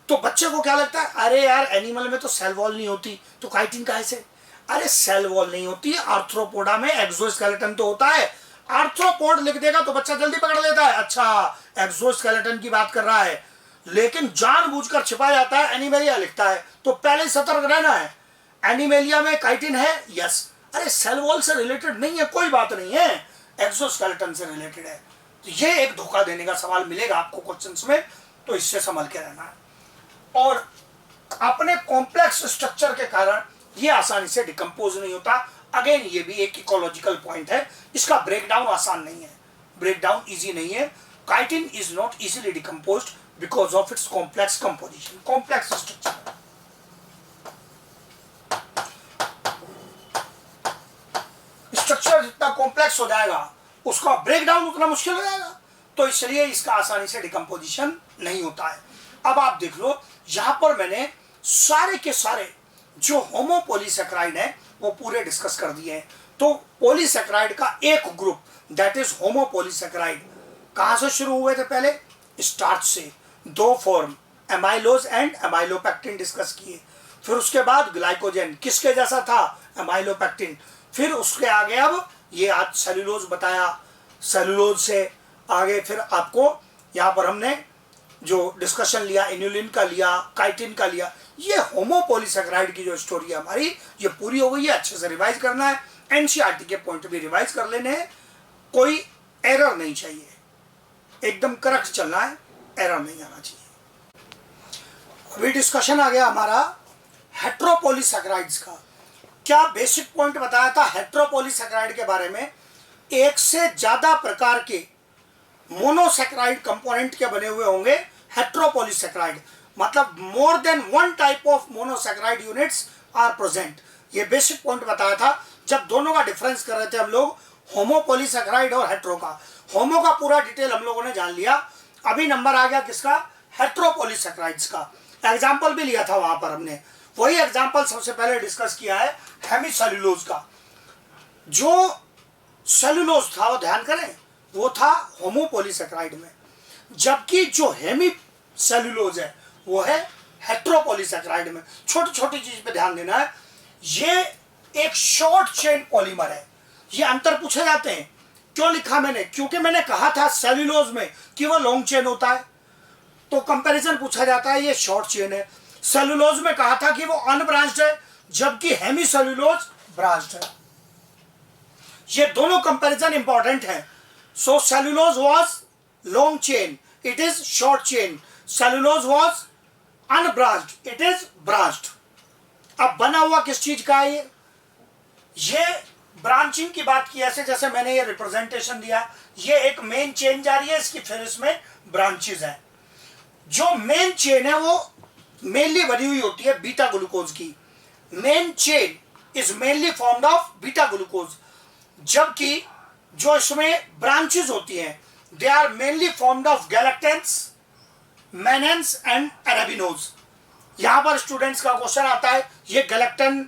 तो बच्चे को क्या लगता है, अरे यार एनिमल में तो सेल वॉल नहीं होती, तो काइटिन काहे से, अरे सेल वॉल नहीं होती, आर्थ्रोपोडा में एक्सोस्केलेटन तो होता है। आर्थ्रोपोड लिख देगा तो बच्चा जल्दी पकड़ लेता है, अच्छा एक्सोस्केलेटन की बात कर रहा है, लेकिन जानबूझकर छिपा जाता है, एनिमेलिया लिखता है। तो पहले सतर्क रहना है, एनिमेलिया में काइटिन है, यस, अरे सेल वॉल से रिलेटेड नहीं है, कोई बात नहीं है, एक्सोस्केलेटन से रिलेटेड है। तो ये एक धोखा देने का सवाल मिलेगा आपको क्वेश्चंस में, तो इससे संभल के रहना है। और अपने कॉम्प्लेक्स स्ट्रक्चर के कारण ये आसानी से डिकम्पोज नहीं होता। अगेन ये भी एक इकोलॉजिकल पॉइंट है, इसका ब्रेकडाउन आसान नहीं है, ब्रेकडाउन इजी नहीं है। Chitin is not easily decomposed because of its complex composition, complex structure. Structure जितना कॉम्प्लेक्स हो जाएगा उसका ब्रेकडाउन उतना मुश्किल हो जाएगा, तो इसलिए इसका आसानी से डिकम्पोजिशन नहीं होता है। अब आप देख लो, यहां पर मैंने सारे के सारे जो होमोपोलीसेक्राइड है वो पूरे डिस्कस कर दिए हैं। तो पॉलीसेक्राइड का एक ग्रुप दैट इज होमोपोलीसेक्राइड कहां से शुरू हुए थे, पहले स्टार्च से, 2 form amylose and amylopectin discuss किए, फिर उसके बाद ग्लाइकोजन किसके जैसा था, एमाइलोपेक्टिन, फिर उसके आगे अब ये आज सेलुलोज बताया, सेलुलोज से आगे फिर आपको यहां पर हमने जो डिस्कशन लिया, इन्युलिन का लिया, काइटिन का लिया। ये होमोपोलीसेक्राइड की जो स्टोरी है हमारी, ये पूरी हो गई है। अच्छे से रिवाइज करना है, एनसीईआरटी के पॉइंट भी रिवाइज कर लेने हैं, कोई एरर नहीं चाहिए, एकदम करेक्ट चलना है, एरर नहीं आना चाहिए। अभी डिस्कशन आ गया हमारा हेट्रोपोलीसेक्राइड्स का। क्या बेसिक पॉइंट बताया था हेट्रोपोलीसेक्राइड के बारे में, एक से ज्यादा प्रकार के मोनोसेक्राइड कंपोनेंट के बने हुए होंगे हेट्रोपोलीसेक्राइड, मतलब more than 1 type of monosaccharide units are present. ये बेसिक पॉइंट बताया था जब दोनों का डिफरेंस कर रहे थे हम लोग, होमोपोलीसेक्राइड और हेट्रो का। होमो का पूरा डिटेल हम लोगों ने जान लिया, अभी नंबर आ गया किसका, हेट्रोपोलीसेक्राइड्स का। एग्जाम्पल भी लिया था वहां पर हमने, वही एग्जाम्पल सबसे पहले डिस्कस किया है हेमीसेलुलोज का। जो सेलुलोज था वो ध्यान करें वो था होमोपोलीसेक्राइड में, जबकि जो हेमीसेलुलोज है वो है हेट्रोपोलीसेक्राइड में। छोटी छोटी चीज पे ध्यान देना है, ये एक शॉर्ट चेन पॉलीमर है। ये अंतर पूछे जाते हैं। क्यों लिखा मैंने? क्योंकि मैंने कहा था सेल्यूलोज में कि वो लॉन्ग चेन होता है, तो कंपैरिजन पूछा जाता है, ये शॉर्ट चेन है। सेल्यूलोज में कहा था कि वो अनब्रांच्ड है, जबकि हेमी सेल्यूलोज ब्रांच्ड है। ये दोनों कंपैरिजन इंपॉर्टेंट है। So cellulose was long chain, it is short chain. Cellulose was unbranched, it is branched. अब बना हुआ किस चीज का है? ये ब्रांचिंग की बात की, ऐसे जैसे मैंने ये रिप्रेजेंटेशन दिया, ये एक मेन चेन जा रही है इसकी, फिर इसमें ब्रांचेस हैं। जो मेन चेन है वो मेनली बनी हुई होती है बीटा ग्लूकोज की। Main chain is mainly formed of beta glucose, जबकि जो इसमें ब्रांचेस होती हैं they are mainly formed of galactans, mannans and arabinose. यहां पर स्टूडेंट्स का क्वेश्चन आता है, ये गैलेक्टन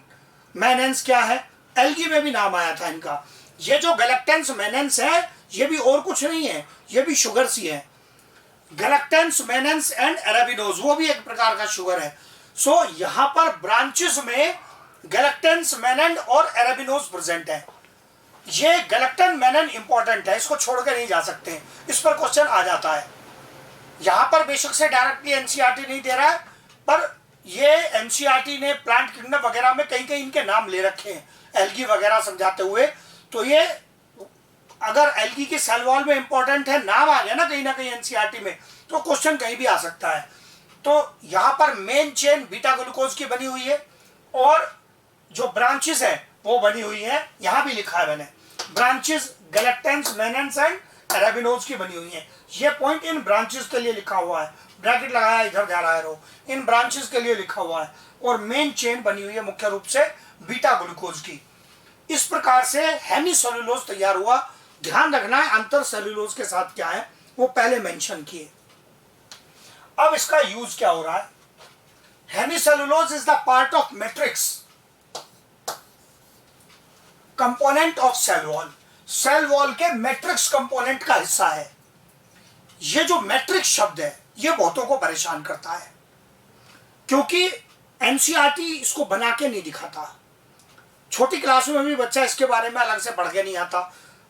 मैनेंस क्या है? एल्गी में भी नाम आया था इनका। ये जो गैलेक्टेंस मैनेंस है ये भी और कुछ नहीं है, ये भी शुगर सी है। गैलेक्टेंस मैनेंस एंड अरेबिनोज वो भी एक प्रकार का शुगर है। सो यहां पर ब्रांचेस में गैलेक्टेंस मैनन और अरेबिनोज प्रेजेंट है। ये गैलेक्टन मैनन इंपॉर्टेंट है, इसको छोड़कर नहीं जा सकते, इस पर क्वेश्चन आ जाता है। यहां पर बेशक से डायरेक्टली एनसीईआरटी नहीं दे रहा है, पर ये एनसीईआरटी ने प्लांट किंगडम वगैरह में कहीं कहीं इनके नाम ले रखे हैं, एल्गी वगैरह समझाते हुए। तो ये अगर एल्गी की सेल वॉल में इंपॉर्टेंट है, नाम आ गया ना कहीं एनसीईआरटी में, तो क्वेश्चन कहीं भी आ सकता है। तो यहां पर मेन चेन बीटा ग्लूकोज की बनी हुई है और जो ब्रांचेस है वो बनी हुई है, यहां भी लिखा है मैंने, ब्रांचेस गैलेक्टेंस मैनेंस एंड अरेबिनोज की बनी हुई है। ये पॉइंट इन ब्रांचेस के लिए लिखा हुआ है, ब्रैकेट लगाया इधर जा रहा है रो, इन ब्रांचेस के लिए लिखा हुआ है। और मेन चेन बनी हुई है मुख्य रूप से बीटा ग्लूकोज की। इस प्रकार से हेमी सेल्यूलोज तैयार हुआ। ध्यान रखना है अंतर सेल्यूलोज के साथ क्या है वो पहले मेंशन किए। अब इसका यूज क्या हो रहा है? Hemicellulose is the part of matrix component of cell wall. Cell wall के मैट्रिक्स कंपोनेंट का हिस्सा है। ये जो मैट्रिक्स शब्द है ये बहुतों को परेशान करता है, क्योंकि एनसीईआरटी इसको बना के नहीं दिखाता। छोटी क्लास में भी बच्चा इसके बारे में अलग से पढ़ के नहीं आता,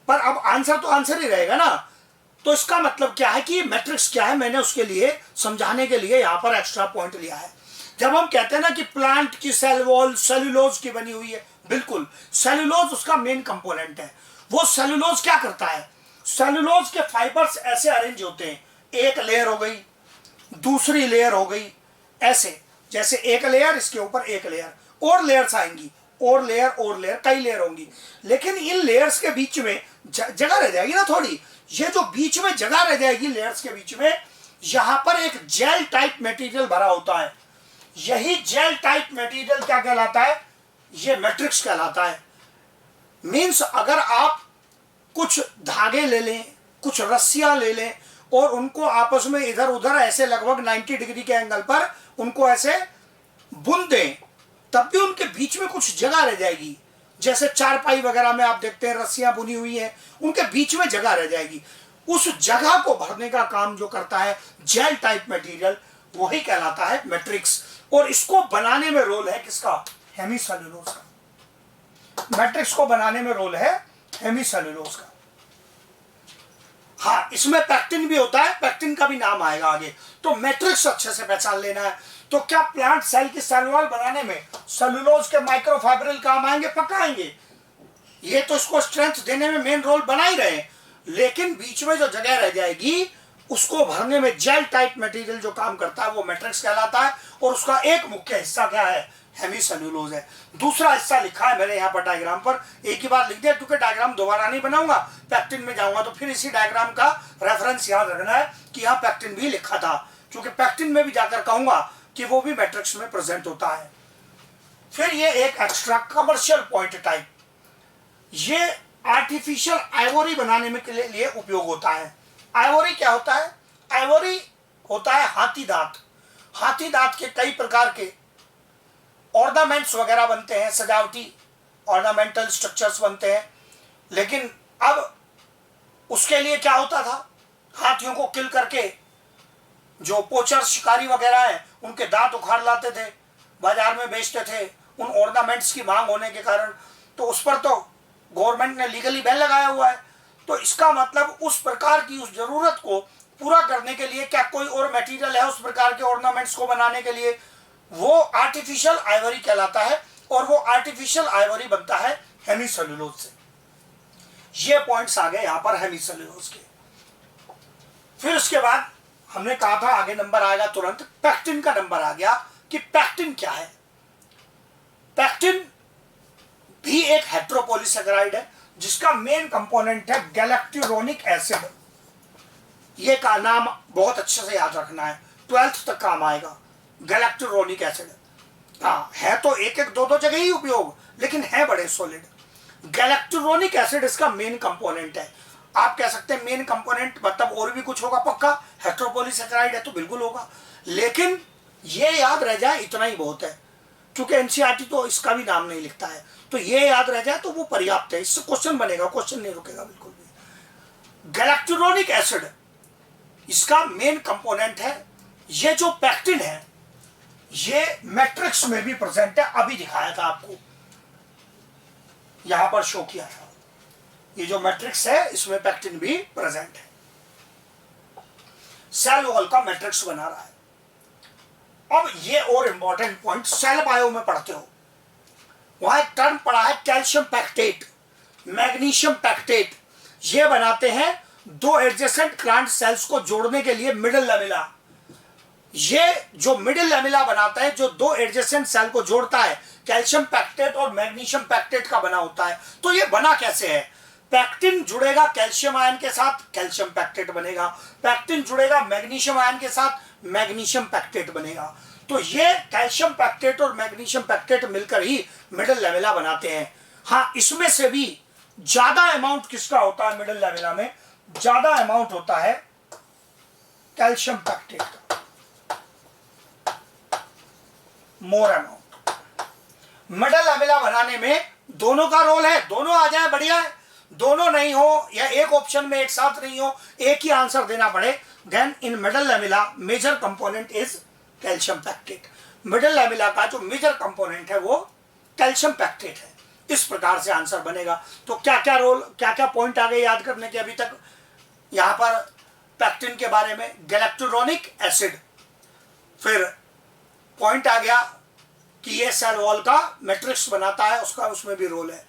पर अब आंसर तो आंसर ही रहेगा ना। तो इसका मतलब क्या है कि मैट्रिक्स क्या है, मैंने उसके लिए समझाने के लिए यहां पर एक्स्ट्रा पॉइंट लिया है। जब हम कहते हैं ना कि प्लांट की सेल वॉल सेल्यूलोज की बनी हुई है, बिल्कुल सेल्यूलोज उसका मेन कंपोनेंट है। वो सेल्यूलोज क्या करता है? सेल्यूलोज के फाइबर्स ऐसे अरेंज होते हैं, एक लेयर हो गई, दूसरी लेयर हो गई, ऐसे जैसे एक लेयर इसके ऊपर एक लेयर, और लेयर्स आएंगी, और लेयर, कई लेयर होंगी। लेकिन इन लेयर्स के बीच में जगह रह जाएगी ना थोड़ी। ये जो बीच में जगह रह जाएगी लेयर्स के बीच में, यहां पर एक जेल टाइप मटेरियल भरा होता है। यही जेल टाइप मटेरियल क्या कहलाता है? ये मैट्रिक्स कहलाता है। मींस अगर आप कुछ धागे ले लें, कुछ रस्सियां ले लें और उनको आपस में इधर उधर ऐसे लगभग 90 डिग्री के एंगल पर उनको ऐसे बुन दें, तब भी उनके बीच में कुछ जगह रह जाएगी। जैसे चारपाई वगैरह में आप देखते हैं रस्सियां बुनी हुई हैं, उनके बीच में जगह रह जाएगी। उस जगह को भरने का काम जो करता है जेल टाइप मटेरियल, वही कहलाता है मैट्रिक्स। और इसको बनाने में रोल है किसका? हेमीसेल्यूलोज का। मैट्रिक्स को बनाने में रोल है हेमीसेल्यूलोज का। हाँ, इसमें पैक्टिन भी होता है, पैक्टिन का भी नाम आएगा आगे। तो मैट्रिक्स अच्छे से पहचान लेना है। तो क्या प्लांट सेल की सेल वॉल बनाने में सेल्यूलोज के माइक्रोफाइब्रिल काम आएंगे? पक्का आएंगे। ये तो इसको स्ट्रेंथ देने में मेन रोल बना ही रहे, लेकिन बीच में जो जगह रह जाएगी उसको भरने में जेल टाइप मटेरियल जो काम करता है वो मैट्रिक्स कहलाता है। और उसका एक मुख्य हिस्सा क्या है? हेमीसेल्यूलोज है। दूसरा हिस्सा लिखा है मैंने यहाँ पर डायग्राम पर, एक ही बार लिख दिया क्योंकि डायग्राम दोबारा नहीं बनाऊंगा। पैक्टिन में जाऊंगा तो फिर इसी डायग्राम का रेफरेंस याद रखना है कि यहाँ पैक्टिन भी लिखा था, क्योंकि पैक्टिन में भी जाकर कहूंगा कि वो भी मैट्रिक्स में प्रेजेंट होता है। फिर ये एक एक्स्ट्रा कमर्शियल पॉइंट टाइप, ये आर्टिफिशियल आइवरी बनाने में के लिए उपयोग होता है। आइवरी क्या होता है? आइवरी होता है हाथी दांत। हाथी दांत के कई प्रकार के ऑर्नामेंट्स वगैरह बनते हैं, सजावटी ऑर्नामेंटल स्ट्रक्चर्स बनते हैं। लेकिन अब उसके लिए क्या होता था? हाथियों को किल करके जो पोचर शिकारी वगैरह हैं उनके दांत उखाड़ लाते थे, बाजार में बेचते थे उन ऑर्नामेंट्स की मांग होने के कारण, तो उस पर तो गवर्नमेंट ने लीगली बैन लगाया हुआ है। तो इसका मतलब उस प्रकार की उस जरूरत को पूरा करने के लिए क्या कोई और मटेरियल है उस प्रकार के ऑर्नामेंट्स को बनाने के लिए, वो आर्टिफिशियल आइवरी कहलाता है। और वो आर्टिफिशियल आइवरी बनता है हेमीसेल्यूलोज से। ये पॉइंट्स आ गए यहां पर हेमीसेल्यूलोज के। फिर उसके बाद हमने कहा था आगे नंबर आएगा तुरंत, पैक्टिन का नंबर आ गया कि पैक्टिन क्या है। पैक्टिन भी एक हेटेरोपॉलीसेकेराइड है जिसका मेन कंपोनेंट है गैलेक्टुरोनिक एसिड। ये का नाम बहुत अच्छे से याद रखना है, 12th तक काम आएगा। गैलेक्टुरोनिक एसिड, हाँ है तो एक एक दो दो जगह ही उपयोग, लेकिन है बड़े सॉलिड। गैलेक्टुरोनिक एसिड इसका मेन कंपोनेंट है। आप कह सकते हैं मेन कंपोनेंट मतलब और भी कुछ होगा पक्का, हेटेरोपॉलीसेकेराइड है तो बिल्कुल होगा, लेकिन ये याद रह जाए इतना ही बहुत है। क्योंकि एनसीईआरटी तो इसका भी नाम नहीं लिखता है, तो ये याद रह जाए तो वो पर्याप्त है। इससे क्वेश्चन बनेगा, क्वेश्चन नहीं रुकेगा बिल्कुल भी। गैलेक्टुरोनिक एसिड इसका मेन कंपोनेंट है। ये जो पैक्टिन है ये मैट्रिक्स में भी प्रेजेंट है, अभी दिखाया था आपको, यहां पर शो किया था। ये जो मैट्रिक्स है इसमें पैक्टिन भी प्रेजेंट है। सेल वॉल का मैट्रिक्स बना रहा है। अब ये और इंपॉर्टेंट पॉइंट सेल बायो में पढ़ते हो, वहां एक टर्म पढ़ा है कैल्शियम पैक्टेट, मैग्नीशियम पैक्टेट। ये बनाते हैं दो एडजेसेंट प्लांट सेल्स को जोड़ने के लिए मिडिल लैमेला। ये जो मिडिल लैमेला बनाता है, जो दो एडजेसेंट सेल को जोड़ता है, कैल्शियम पैक्टेट और मैग्नीशियम पैक्टेट का बना होता है। तो ये बना कैसे है? पैक्टिन जुड़ेगा कैल्शियम आयन के साथ, कैल्शियम पैक्टेट बनेगा। पैक्टिन जुड़ेगा मैग्नीशियम आयन के साथ, मैग्नीशियम पैक्टेट बनेगा। तो ये कैल्शियम पैक्टेट और मैग्नीशियम पैक्टेट मिलकर ही मिडिल लैमेला बनाते हैं। हाँ, इसमें से भी ज्यादा अमाउंट किसका होता है? मिडिल लैमेला में ज्यादा अमाउंट होता है कैल्शियम पैक्टेट का, मोर अमाउंट। मिडिल लैमेला बनाने में दोनों का रोल है, दोनों आ जाए बढ़िया है। दोनों नहीं हो या एक ऑप्शन में एक साथ नहीं हो, एक ही आंसर देना पड़े, then in middle lamella major component is calcium pectate. Middle lamella का जो मेजर कंपोनेंट है वो कैल्शियम पैक्टेट है। इस प्रकार से आंसर बनेगा। तो क्या क्या रोल, क्या क्या पॉइंट आ गए याद करने के अभी तक यहां पर पैक्टिन के बारे में? गैलेक्टुरोनिक एसिड, फिर पॉइंट आ गया कि ये सेल वॉल का मैट्रिक्स बनाता है, उसका उसमें भी रोल है।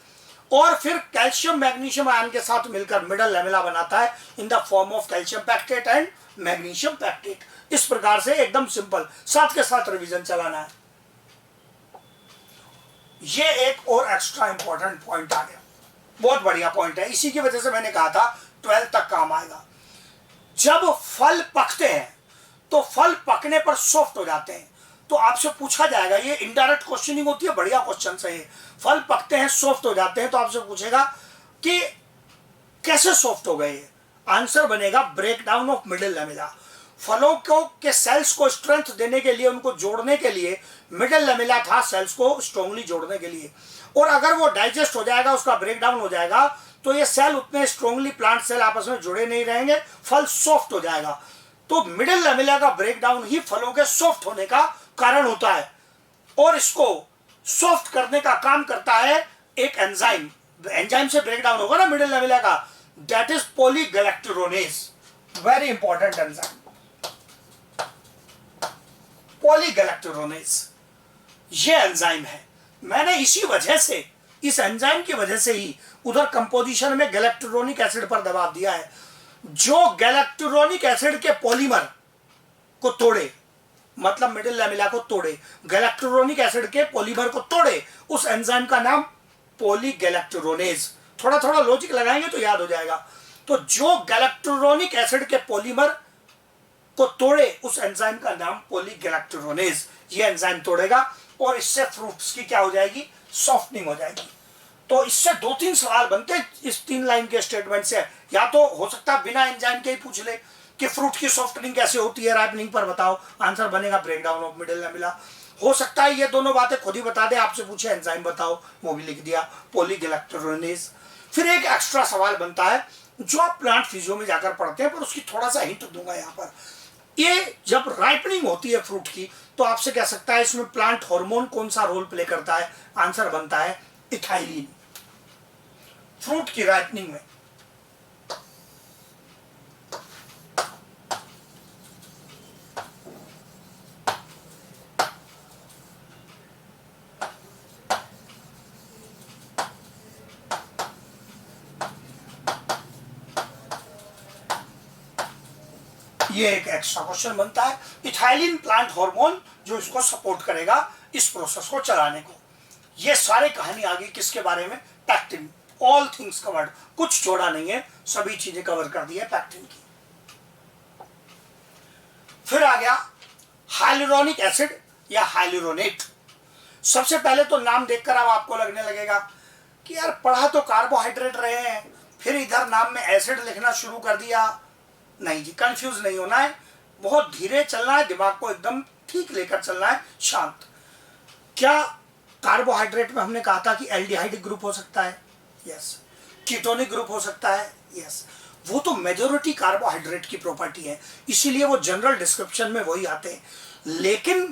और फिर कैल्शियम मैग्नीशियम आयन के साथ मिलकर मिडिल लैमेला बनाता है in the form of calcium pectate and magnesium pectate. इस प्रकार से एकदम सिंपल, साथ के साथ रिवीजन चलाना है। ये एक और एक्स्ट्रा इंपॉर्टेंट पॉइंट आ गया, बहुत बढ़िया पॉइंट है। इसी की वजह से मैंने कहा था 12 तक काम आएगा। जब फल पकते हैं तो फल पकने पर सॉफ्ट हो जाते हैं। तो आपसे पूछा जाएगा, ये इनडायरेक्ट क्वेश्चनिंग होती है, बढ़िया क्वेश्चन है ये। फल पकते हैं, सॉफ्ट हो जाते हैं, तो आपसे पूछेगा कि कैसे सॉफ्ट हो गए? आंसर बनेगा ब्रेकडाउन ऑफ मिडिल लैमेला। फलों को के सेल्स को स्ट्रेंथ देने के लिए, उनको जोड़ने के लिए मिडिल लैमेला था, सेल्स को स्ट्रांगली जोड़ने के लिए। और अगर वो डाइजेस्ट हो जाएगा, उसका ब्रेकडाउन हो जाएगा, तो ये सेल उतने स्ट्रांगली प्लांट सेल आपस में जुड़े नहीं रहेंगे, फल सॉफ्ट हो जाएगा। तो मिडिल लैमेला का ब्रेकडाउन ही फलों के सॉफ्ट होने का कारण होता है। और इसको सॉफ्ट करने का काम करता है एक एंजाइम। एंजाइम से ब्रेकडाउन होगा ना मिडिल लैमेला का, that is polygalacturonase. Very important enzyme polygalacturonase, ये एंजाइम है। मैंने इसी वजह से, इस एंजाइम की वजह से ही उधर कंपोजिशन में गैलेक्टुरोनिक एसिड पर दबाव दिया है। जो गैलेक्टुरोनिक एसिड के पॉलीमर को तोड़े, मतलब मिडिल लैमेला को तोड़े, गैलेक्टुरोनिक एसिड के पॉलीमर को तोड़े, उस एंजाइम का नाम पॉलीगैलेक्टुरोनेज। थोड़ा थोड़ा लॉजिक लगाएंगे तो याद हो जाएगा। तो जो गैलेक्टुरोनिक एसिड के पॉलीमर को तोड़े, उस एंजाइम का नाम पॉलीगैलेक्टुरोनेज। ये एंजाइम तोड़ेगा और इससे फ्रूट्स की क्या हो जाएगी? सॉफ्टनिंग हो जाएगी। तो इससे 2-3 सवाल बनते हैं इस 3 लाइन के स्टेटमेंट से। या तो हो सकता है बिना एंजाइम के ही पूछ ले कि फ्रूट की सॉफ्टनिंग कैसे होती है राइपनिंग पर, बताओ। आंसर बनेगा ब्रेकडाउन ऑफ मिडिल लैमेला। हो सकता है ये दोनों बातें खुद ही बता दे, आपसे पूछे एंजाइम बताओ, वो भी लिख दिया पॉलीगैलेक्टुरोनेज। फिर एक एक्स्ट्रा सवाल बनता है जो आप प्लांट फिजियो में जाकर पढ़ते हैं, पर उसकी थोड़ा सा हिंट दूंगा यहाँ पर। ये जब राइपनिंग होती है फ्रूट की, तो आपसे कह सकता है इसमें प्लांट हार्मोन कौन सा रोल प्ले करता है, आंसर बनता है इथाइलिन, फ्रूट की राइपनिंग में। ये एक एक्स्ट्रा क्वेश्चन बनता है, इथाइलिन प्लांट हार्मोन जो इसको सपोर्ट करेगा इस प्रोसेस को चलाने को। ये सारे कहानी आ गई किसके बारे में, पैक्टिन। ऑल थिंग्स कवर्ड, कुछ छोड़ा नहीं है, सभी चीजें कवर कर दी है पैक्टिन की। फिर आ गया हाइलुरोनिक एसिड या हाइलुरोनेट। सबसे पहले तो नाम देखकर अब आपको लगने लगेगा कि यार पढ़ा तो कार्बोहाइड्रेट रहे हैं, फिर इधर नाम में एसिड लिखना शुरू कर दिया। नहीं जी, कंफ्यूज नहीं होना है, बहुत धीरे चलना है, दिमाग को एकदम ठीक लेकर चलना है, शांत। क्या कार्बोहाइड्रेट में हमने कहा था कि एल्डिहाइडिक ग्रुप हो सकता है, यस। कीटोनिक ग्रुप हो सकता है, यस। वो तो मेजॉरिटी कार्बोहाइड्रेट की प्रॉपर्टी है, इसीलिए वो जनरल डिस्क्रिप्शन में वही आते हैं। लेकिन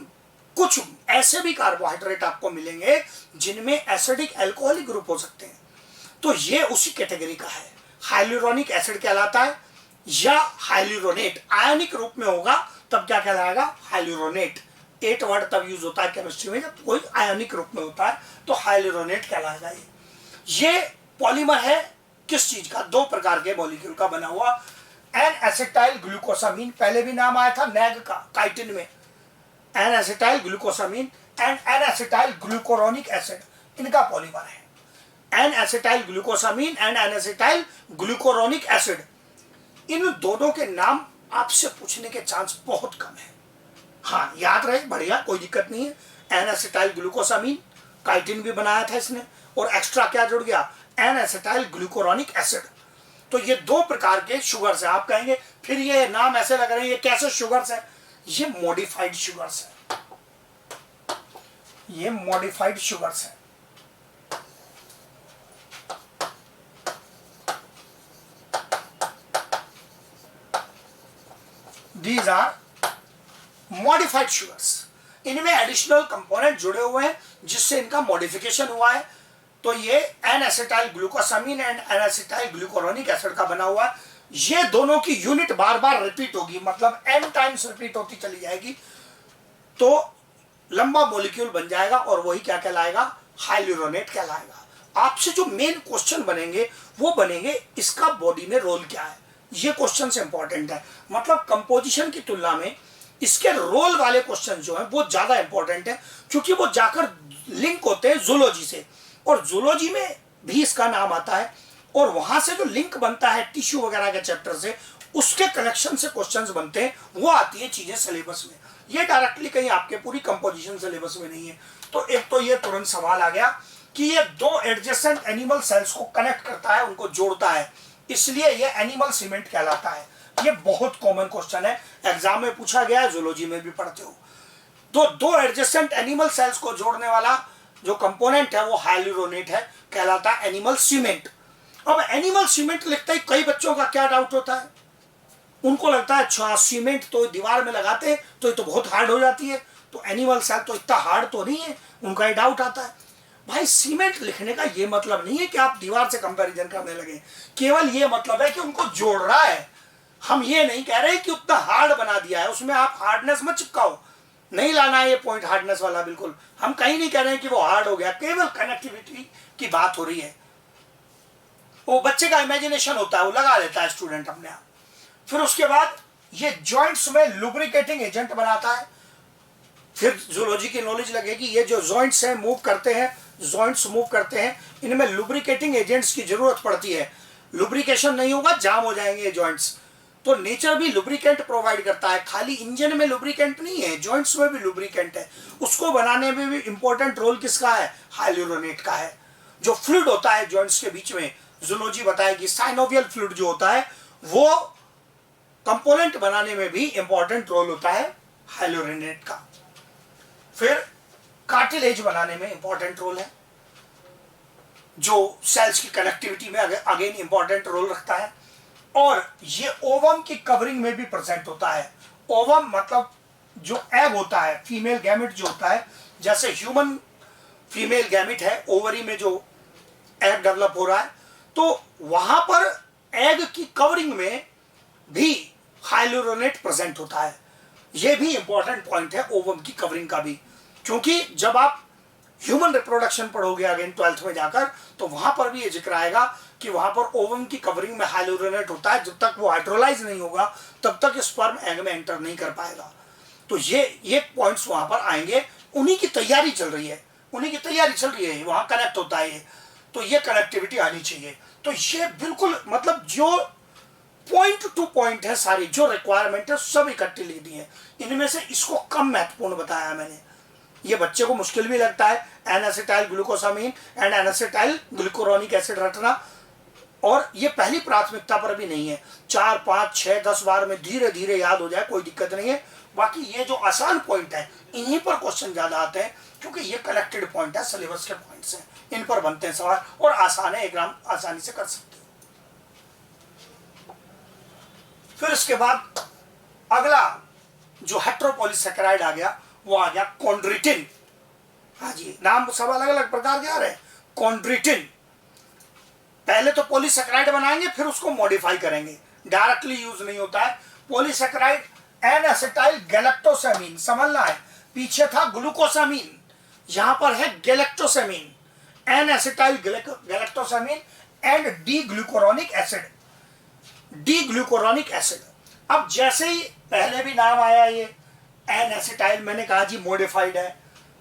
कुछ ऐसे भी कार्बोहाइड्रेट आपको मिलेंगे जिनमें एसिडिक अल्कोहलिक ग्रुप हो सकते हैं, तो ये उसी कैटेगरी का है, हाइलुरोनिक एसिड कहलाता है। या हाइलुरोनेट आयनिक रूप में होगा तब क्या कहलाएगा, हाइलुरोनेट। 8 वर्ड तब यूज होता है केमिस्ट्री में, जब कोई आयनिक रूप में होता है तो हाइलुरोनेट कहलाएगा। ये पॉलीमर है किस चीज का, 2 प्रकार के मॉलिक्यूल का बना हुआ। एन एसिटाइल ग्लूकोसामीन, पहले भी नाम आया था नैग का काइटिन में, N acetyl glucosamine and N acetyl glucuronic acid, इनका पॉलीमर है। N acetyl glucosamine and N acetyl glucuronic acid, इन दोनों के नाम आपसे पूछने के चांस बहुत कम है। हाँ याद रहे, बढ़िया, कोई दिक्कत नहीं है। एन एसिटाइल ग्लूकोसामीन, काइटिन भी बनाया था इसने, और एक्स्ट्रा क्या जुड़ गया, एन एसिटाइल ग्लूकोरोनिक एसिड। तो ये 2 प्रकार के शुगर्स है। आप कहेंगे फिर ये नाम ऐसे लग रहे हैं, ये कैसे शुगर्स है, ये मॉडिफाइड शुगर्स है, ये मॉडिफाइड शुगर्स है। These are modified sugars. इनमें एडिशनल कंपोनेंट जुड़े हुए हैं जिससे इनका मॉडिफिकेशन हुआ है। तो ये N acetyl glucosamine and N acetyl glucuronic acid का बना हुआ है। ये दोनों की यूनिट बार बार रिपीट होगी, मतलब n टाइम्स रिपीट होती चली जाएगी, तो लंबा मॉलिक्यूल बन जाएगा और वही क्या कहलाएगा, हाइलुरोनेट कहलाएगा। आपसे जो मेन क्वेश्चन बनेंगे वो बनेंगे इसका बॉडी में रोल क्या है, ये क्वेश्चन से इंपॉर्टेंट है। मतलब कंपोजिशन की तुलना में इसके रोल वाले क्वेश्चन जो हैं वो ज्यादा इंपॉर्टेंट है, क्योंकि वो जाकर लिंक होते हैं जूलॉजी से, और जूलॉजी में भी इसका नाम आता है, और वहां से जो लिंक बनता है टिश्यू वगैरह के चैप्टर से, उसके कनेक्शन से क्वेश्चंस बनते हैं, वो आती है चीजें सिलेबस में। ये डायरेक्टली कहीं आपके पूरी कंपोजिशन सिलेबस में नहीं है। तो एक तो ये तुरंत सवाल आ गया कि ये 2 एडजेसेंट एनिमल सेल्स को कनेक्ट करता है, उनको जोड़ता है, इसलिए ये एनिमल सीमेंट कहलाता है। ये बहुत कॉमन क्वेश्चन है, एग्जाम में पूछा गया है, जूलॉजी में भी पढ़ते हो। तो 2 एडजेसेंट एनिमल सेल्स को जोड़ने वाला जो कंपोनेंट है वो हाइलुरोनेट है, कहलाता है एनिमल सीमेंट। अब एनिमल सीमेंट लिखते ही कई बच्चों का क्या डाउट होता है, उनको लगता है अच्छा सीमेंट तो दीवार में लगाते हैं तो ये तो बहुत हार्ड हो जाती है, तो एनिमल सेल तो इतना हार्ड तो नहीं है, उनका ये डाउट आता है। भाई सीमेंट लिखने का ये मतलब नहीं है कि आप दीवार से कंपैरिजन करने लगे, केवल ये मतलब है कि उनको जोड़ रहा है। हम ये नहीं कह रहे कि उतना हार्ड बना दिया है, उसमें आप हार्डनेस मत चिपकाओ, नहीं लाना है ये पॉइंट हार्डनेस वाला, बिल्कुल हम कहीं नहीं कह रहे हैं कि वो हार्ड हो गया, केवल कनेक्टिविटी की बात हो रही है। वो बच्चे का इमेजिनेशन होता है, वो लगा लेता है स्टूडेंट अपने आप। फिर उसके बाद ये जॉइंट्स में लुब्रिकेटिंग एजेंट बनाता है। फिर जूलॉजी की नॉलेज लगेगी, ये जो जॉइंट्स हैं मूव करते हैं, जॉइंट्स मूव करते हैं, इनमें लुब्रिकेटिंग एजेंट्स की जरूरत पड़ती है। लुब्रिकेशन नहीं होगा जाम हो जाएंगे ये जॉइंट्स, तो नेचर भी लुब्रिकेंट प्रोवाइड करता है। खाली इंजन में लुब्रिकेंट नहीं है, जॉइंट्स में भी लुब्रिकेंट है। उसको बनाने में भी इंपॉर्टेंट रोल किसका है, हाइलुरोनेट का है। जो फ्लूइड होता है जॉइंट्स के बीच में, जूलॉजी बताएगी साइनोवियल फ्लूइड जो होता है, वो कंपोनेंट बनाने में भी इंपॉर्टेंट रोल होता है हाइलुरोनेट का। फिर कार्टिलेज बनाने में इंपॉर्टेंट रोल है, जो सेल्स की कनेक्टिविटी में अगेन इंपॉर्टेंट रोल रखता है। और ये ओवम की कवरिंग में भी प्रेजेंट होता है। ओवम मतलब जो एग होता है, फीमेल गैमेट जो होता है, जैसे ह्यूमन फीमेल गैमेट है, ओवरी में जो एग डेवलप हो रहा है, तो वहां पर एग की कवरिंग में भी हाइलुरोनेट प्रेजेंट होता है। यह भी इंपॉर्टेंट पॉइंट है ओवम की कवरिंग का भी, क्योंकि जब आप ह्यूमन रिप्रोडक्शन पढ़ोगे अगेन 12th में जाकर, तो वहां पर भी ये जिक्र आएगा कि वहां पर ओवम की कवरिंग में हाइलुरोनेट होता है। जब तक वो हाइड्रोलाइज नहीं होगा तब तक स्पर्म एग में एंटर नहीं कर पाएगा। तो ये पॉइंट्स वहां पर आएंगे, उन्हीं की तैयारी चल रही है, वहां कनेक्ट होता है ये, तो ये कनेक्टिविटी आनी चाहिए। तो ये बिल्कुल मतलब जो पॉइंट टू पॉइंट है, सारी जो रिक्वायरमेंट है सब इकट्ठी लिख दी है। इनमें से इसको कम महत्वपूर्ण बताया मैंने, ये बच्चे को मुश्किल भी लगता है, N acetyl glucosamine and N acetyl glucuronic acid रटना, और ये पहली प्राथमिकता पर भी नहीं है। 4, 5, 6, 10 बार में धीरे धीरे याद हो जाए, कोई दिक्कत नहीं है। बाकी ये जो आसान पॉइंट है, इन्हीं पर क्वेश्चन ज्यादा आते हैं, क्योंकि ये कलेक्टेड पॉइंट है, सिलेबस के पॉइंट्स हैं, इन पर बनते हैं सवाल, और आसान है, एग्जाम आसानी से कर सकते हो। फिर इसके बाद अगला जो हेट्रोपॉलीसैकेराइड आ गया, वो आ गया कॉन्ड्रिटिन। हाँ जी, नाम सब अलग अलग प्रकार के आ रहे हैं। कॉन्ड्रिटिन, पहले तो पॉलीसैकेराइड बनाएंगे, फिर उसको मॉडिफाई करेंगे, डायरेक्टली यूज नहीं होता है। पॉलीसैकेराइड एन एसिटाइल गैलेक्टोसामीन, समझना है, पीछे था ग्लूकोसामीन, यहां पर है galactosamine, N acetyl galactosamine and D glucuronic acid, D glucuronic acid. अब जैसे ही पहले भी नाम आया ये एन एसिटाइल, मैंने कहा जी मॉडिफाइड है,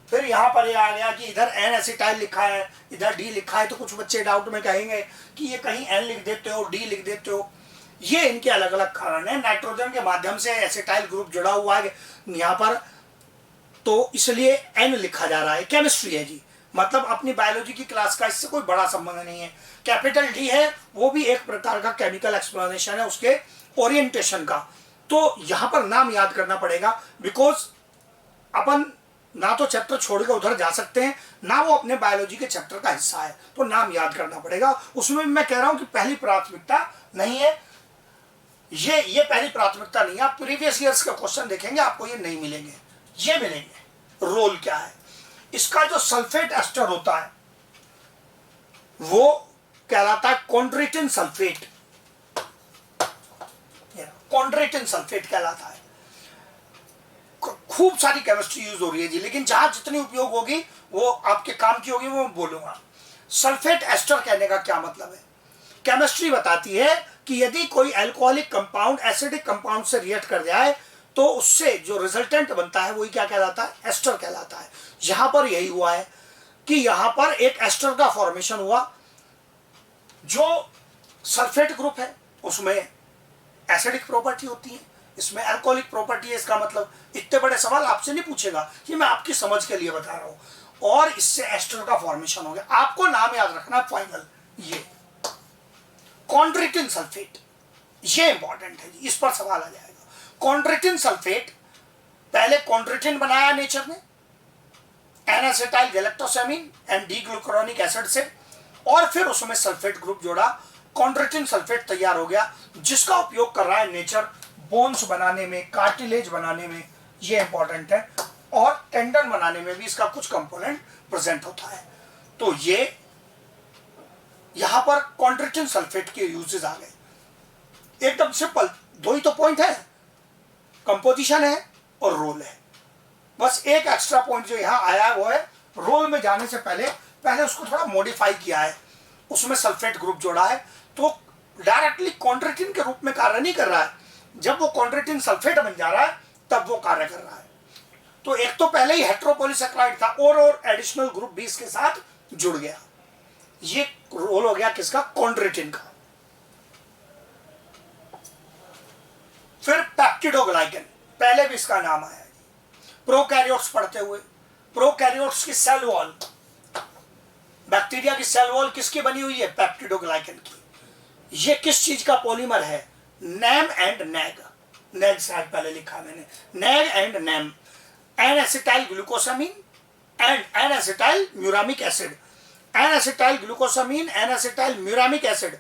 फिर यहाँ पर ये आ गया कि इधर एन एसिटाइल लिखा है, इधर डी लिखा है, तो कुछ बच्चे डाउट में कहेंगे कि ये कहीं एन लिख देते हो, डी लिख देते हो। ये इनके अलग अलग कारण है, नाइट्रोजन के माध्यम से एसिटाइल ग्रुप जुड़ा हुआ है यहाँ पर, तो इसलिए एन लिखा जा रहा है। केमिस्ट्री है जी, मतलब अपनी बायोलॉजी की क्लास का इससे कोई बड़ा संबंध नहीं है। कैपिटल डी है, वो भी एक प्रकार का केमिकल एक्सप्लेनेशन है उसके ओरिएंटेशन का। तो यहाँ पर नाम याद करना पड़ेगा, बिकॉज अपन ना तो चैप्टर छोड़कर उधर जा सकते हैं, ना वो अपने बायोलॉजी के चैप्टर का हिस्सा है, तो नाम याद करना पड़ेगा। उसमें मैं कह रहा हूं कि पहली प्राथमिकता नहीं है, ये पहली प्राथमिकता नहीं है। आप प्रीवियस ईयर्स का क्वेश्चन देखेंगे, आपको ये नहीं मिलेंगे, ये मिलेंगे। रोल क्या है इसका? जो सल्फेट एस्टर होता है वो कहलाता है कॉन्ड्रिटिन सल्फेट, कॉन्ड्रिटिन सल्फेट कहलाता है। खूब सारी केमिस्ट्री यूज हो रही है जी, लेकिन जहां जितनी उपयोग होगी वो आपके काम की होगी, वो मैं बोलूंगा। सल्फेट एस्टर कहने का क्या मतलब है? केमिस्ट्री बताती है कि यदि कोई अल्कोहलिक कंपाउंड एसिडिक कंपाउंड से रिएक्ट कर जाए तो उससे जो रिजल्टेंट बनता है वही क्या कहलाता है? एस्टर कहलाता है। यहां पर यही हुआ है कि यहां पर एक एस्टर का फॉर्मेशन हुआ, जो सल्फेट ग्रुप है उसमें एसिडिक प्रॉपर्टी होती है, इसमें अल्कोहलिक प्रॉपर्टी है। इसका मतलब इतने बड़े सवाल आपसे नहीं पूछेगा, ये मैं आपकी समझ के लिए बता रहा हूं। और इससे एस्टर का फॉर्मेशन हो गया। आपको नाम याद रखना फाइनल, ये कॉन्ड्रिटिन सल्फेट, ये इंपॉर्टेंट है जी, इस पर सवाल आ जाएगा। कॉन्ड्रिटिन सल्फेट, पहले कॉन्ड्रिटिन बनाया नेचर ने N acetyl galactosamine and D glucuronic acid से, और फिर उसमें सल्फेट ग्रुप जोड़ा, कॉन्ड्रिटिन सल्फेट तैयार हो गया, जिसका उपयोग कर रहा है नेचर बोन्स बनाने में, कार्टिलेज बनाने में, ये इंपॉर्टेंट है, और टेंडन बनाने में भी इसका कुछ कंपोनेंट प्रेजेंट होता है। तो ये यहां पर कॉन्ड्रिटिन सल्फेट के यूजेस आ गए। एकदम सिंपल, दो ही तो पॉइंट है, कंपोजिशन है और रोल है। बस एक एक्स्ट्रा पॉइंट जो यहां आया है वो है रोल में जाने से पहले उसको थोड़ा मॉडिफाई किया है, उसमें सल्फेट ग्रुप जोड़ा है, तो डायरेक्टली कॉन्ड्रिटिन के रूप में कार्य नहीं कर रहा है। जब वो कॉन्ड्रिटिन सल्फेट बन जा रहा है तब वो कार्य कर रहा है। तो एक तो पहले ही हेट्रोपॉलीसैकेराइड था और एडिशनल ग्रुप 20 के साथ जुड़ गया, ये रोल हो गया किसका? कॉन्ड्रिटिन का। फिर पेप्टिडोग्लाइकन, पहले भी इसका नाम आया है। प्रोकैरियोट्स पढ़ते हुए, प्रोकैरियोट्स की सेल वॉल, बैक्टीरिया की सेल वॉल किसकी बनी हुई है? पेप्टिडोग्लाइकन की। ये किस चीज का पॉलीमर है? NAM and NAG, NAG side पहले लिखा मैंने, NAG and NAM, N acetyl glucosamine and N acetyl muramic acid, N acetyl glucosamine, N acetyl muramic acid,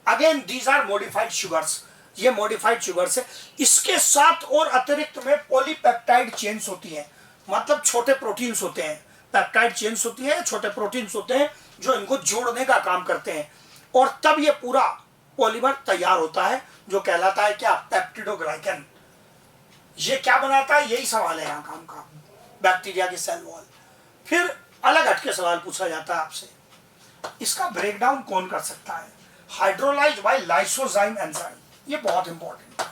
again these are modified sugars. ये मॉडिफाइड शुगर से। इसके साथ और अतिरिक्त में पॉलीपेप्टाइड चेन्स होती हैं, मतलब छोटे प्रोटीन्स होते हैं, पेप्टाइड चेन्स होती है, छोटे प्रोटीन्स होते हैं जो इनको जोड़ने का काम करते हैं, और तब ये पूरा पॉलीमर तैयार होता है जो कहलाता है क्या, पेप्टिडोग्लाइकन। ये क्या बनाता है, यही सवाल है यहाँ काम का, बैक्टीरिया की सेल वॉल। फिर अलग हटके सवाल पूछा जाता है आपसे, इसका ब्रेकडाउन कौन कर सकता है, हाइड्रोलाइज बाय लाइसोजाइम एंजाइम। ये बहुत इंपॉर्टेंट है,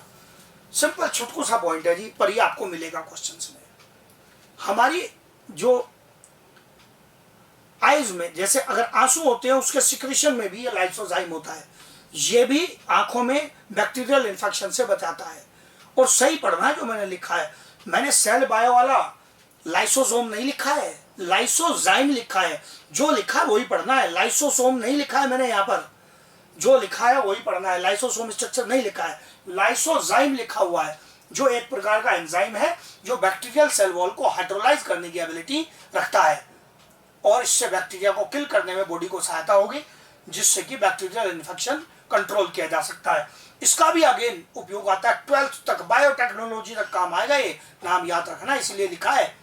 सिंपल छुटकू सा पॉइंट है जी, पर ये आपको मिलेगा क्वेश्चंस में। हमारी जो आईज में जैसे अगर आंसू होते हैं, उसके सिक्रीशन में भी ये लाइसोजाइम होता है, ये भी आंखों में बैक्टीरियल इन्फेक्शन से बचाता है। और सही पढ़ना है जो मैंने लिखा है, मैंने सेल बायो वाला लाइसोसोम नहीं लिखा है, लाइसोजाइम लिखा है। जो लिखा है वही पढ़ना है, लाइसोसोम नहीं लिखा है मैंने यहाँ पर, जो लिखा है वही पढ़ना है। लाइसोसोम स्ट्रक्चर नहीं लिखा है, लाइसोजाइम लिखा हुआ है, जो एक प्रकार का एंजाइम है जो बैक्टीरियल सेल वॉल को हाइड्रोलाइज करने की एबिलिटी रखता है, और इससे बैक्टीरिया को किल करने में बॉडी को सहायता होगी, जिससे कि बैक्टीरियल इन्फेक्शन कंट्रोल किया जा सकता है। इसका भी अगेन उपयोग आता है 12th तक, बायोटेक्नोलॉजी तक काम आएगा, ये नाम याद रखना, इसलिए लिखा है।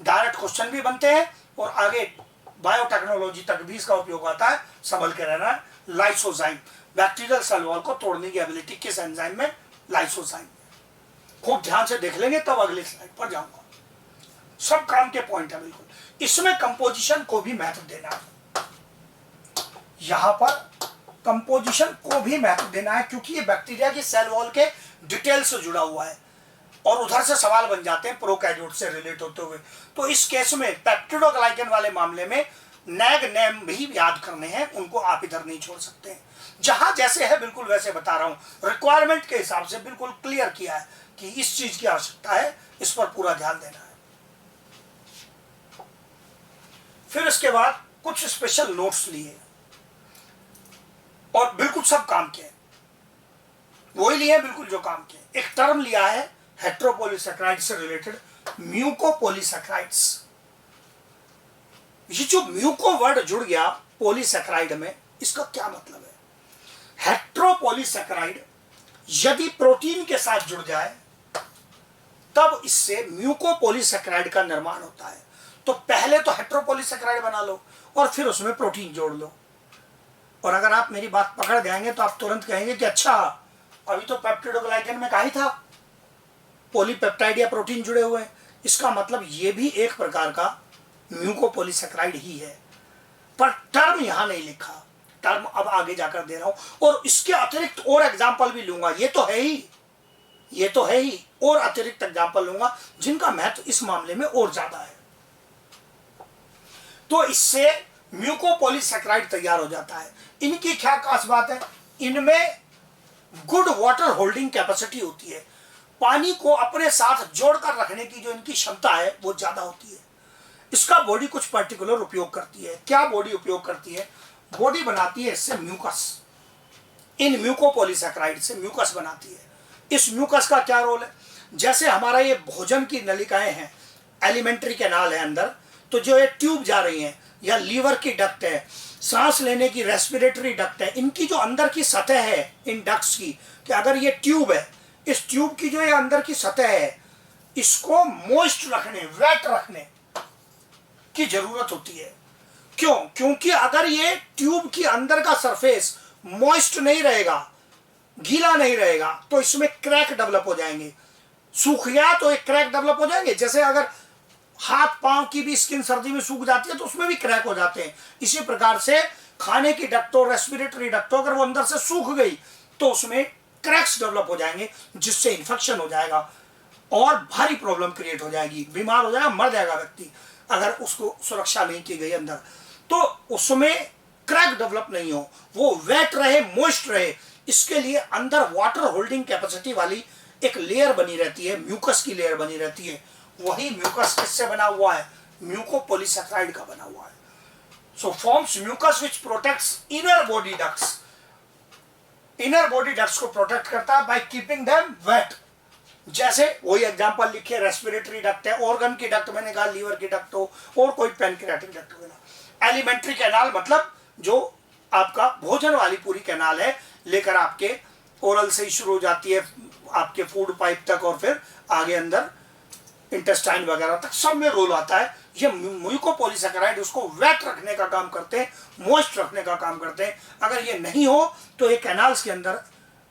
डायरेक्ट क्वेश्चन भी बनते हैं और आगे बायोटेक्नोलॉजी तक भी इसका उपयोग आता है, संभल के रहना है। लाइसोजाइम, बैक्टीरियल सेल वॉल को तोड़ने की एबिलिटी किस एंजाइम में, लाइसोजाइम। खूब ध्यान से देख लेंगे तब अगली स्लाइड पर जाऊंगा, सब काम के पॉइंट है बिल्कुल। इसमें कंपोजिशन को भी महत्व देना है, यहां पर कंपोजिशन को भी महत्व देना है, क्योंकि ये बैक्टीरिया की सेल वॉल के डिटेल से जुड़ा हुआ है और उधर से सवाल बन जाते हैं प्रोकैरियोट से रिलेट होते हुए। तो इस केस में पेप्टिडोग्लाइकन वाले मामले में नैग नेम भी याद करने हैं, उनको आप इधर नहीं छोड़ सकते हैं। जहां जैसे है बिल्कुल वैसे बता रहा हूं, रिक्वायरमेंट के हिसाब से बिल्कुल क्लियर किया है कि इस चीज की आवश्यकता है, इस पर पूरा ध्यान देना है। फिर इसके बाद कुछ स्पेशल नोट्स लिए और बिल्कुल सब काम किए, वही लिए बिल्कुल जो काम किए। एक टर्म लिया है हेट्रोपोलीसैकेराइड से रिलेटेड, म्यूकोपोलीसैकेराइड्स। ये जो म्यूको वर्ड जुड़ गया पॉलीसैकेराइड में, इसका क्या मतलब है? हेट्रोपोलीसैकेराइड यदि प्रोटीन के साथ जुड़ जाए तब इससे म्यूकोपोलीसैकेराइड का निर्माण होता है। तो पहले तो हेट्रोपोलीसैकेराइड बना लो और फिर उसमें प्रोटीन जोड़ लो। और अगर आप मेरी बात पकड़ जाएंगे तो आप तुरंत कहेंगे कि अच्छा, अभी तो पेप्टिडोग्लाइकन में कहा ही था पॉलीपेप्टाइड या प्रोटीन जुड़े हुए हैं, इसका मतलब ये भी एक प्रकार का म्यूकोपोलीसैकेराइड ही है। पर टर्म यहां नहीं लिखा, टर्म अब आगे जाकर दे रहा हूं, और इसके अतिरिक्त और एग्जाम्पल भी लूंगा। ये तो है ही और अतिरिक्त एग्जाम्पल लूंगा जिनका महत्व इस मामले में और ज्यादा है। तो इससे म्यूकोपोलीसैकेराइड तैयार हो जाता है। इनकी क्या खास बात है? इनमें गुड वाटर होल्डिंग कैपेसिटी होती है, पानी को अपने साथ जोड़कर रखने की जो इनकी क्षमता है वो ज्यादा होती है। इसका बॉडी कुछ पर्टिकुलर उपयोग करती है। क्या बॉडी उपयोग करती है? बॉडी बनाती है इससे म्यूकस, इन म्यूकोपोलीसैकेराइड से म्यूकस बनाती है। इस म्यूकस का क्या रोल है? जैसे हमारा ये भोजन की नलिकाएं हैं, एलिमेंट्री कैनाल है अंदर, तो जो ये ट्यूब जा रही हैं, या लीवर की डक्ट है, सांस लेने की रेस्पिरेटरी डक्ट है, इनकी जो अंदर की सतह है इन डक्ट्स की, कि अगर ये ट्यूब है, इस ट्यूब की जो ये अंदर की सतह है, इसको मॉइस्ट रखने, वेट रखने की जरूरत होती है। क्यों? क्योंकि अगर ये ट्यूब की अंदर का सरफेस मॉइस्ट नहीं रहेगा, गीला नहीं रहेगा, तो इसमें क्रैक डेवलप हो जाएंगे। सूख गया तो एक क्रैक डेवलप हो जाएंगे। जैसे अगर हाथ पांव की भी स्किन सर्दी में सूख जाती है तो उसमें भी क्रैक हो जाते हैं। इसी प्रकार से खाने की डक्टों, रेस्पिरेटरी डक्टों, अगर वो अंदर से सूख गई तो उसमें क्रैक्स डेवलप हो जाएंगे, जिससे इंफेक्शन हो जाएगा और भारी प्रॉब्लम क्रिएट हो जाएगी, बीमार हो जाएगा, मर जाएगा व्यक्ति अगर उसको सुरक्षा नहीं की गई अंदर। तो उसमें क्रैक डेवलप नहीं हो, वो वेट रहे, मॉइस्ट रहे, इसके लिए अंदर वाटर होल्डिंग कैपेसिटी वाली एक लेयर बनी रहती है, म्यूकस की लेयर बनी रहती है। वही म्यूकस किससे बना हुआ है? म्यूकोपोलीसैकेराइड का बना हुआ है। So forms mucus which protects inner body ducts. Inner body ducts को प्रोटेक्ट करता है बाय कीपिंग देम वेट। जैसे वही एग्जांपल लिखे, रेस्पिरेटरी डक्ट है, ऑर्गन की डक्ट मैंने कहा, लीवर की डक्ट हो और कोई पैनक्रियाटिक डक्ट हो ना। एलिमेंट्री कैनाल मतलब जो आपका भोजन वाली पूरी कैनाल है, लेकर आपके ओरल से ही शुरू हो जाती है आपके फूड पाइप तक और फिर आगे अंदर इंटेस्टाइन वगैरह तक, सब में रोल आता है। ये म्यूकोपॉलीसैकेराइड उसको वेट रखने का काम करते हैं, मॉइस्ट रखने का काम करते हैं। अगर ये नहीं हो तो ये कैनाल्स के अंदर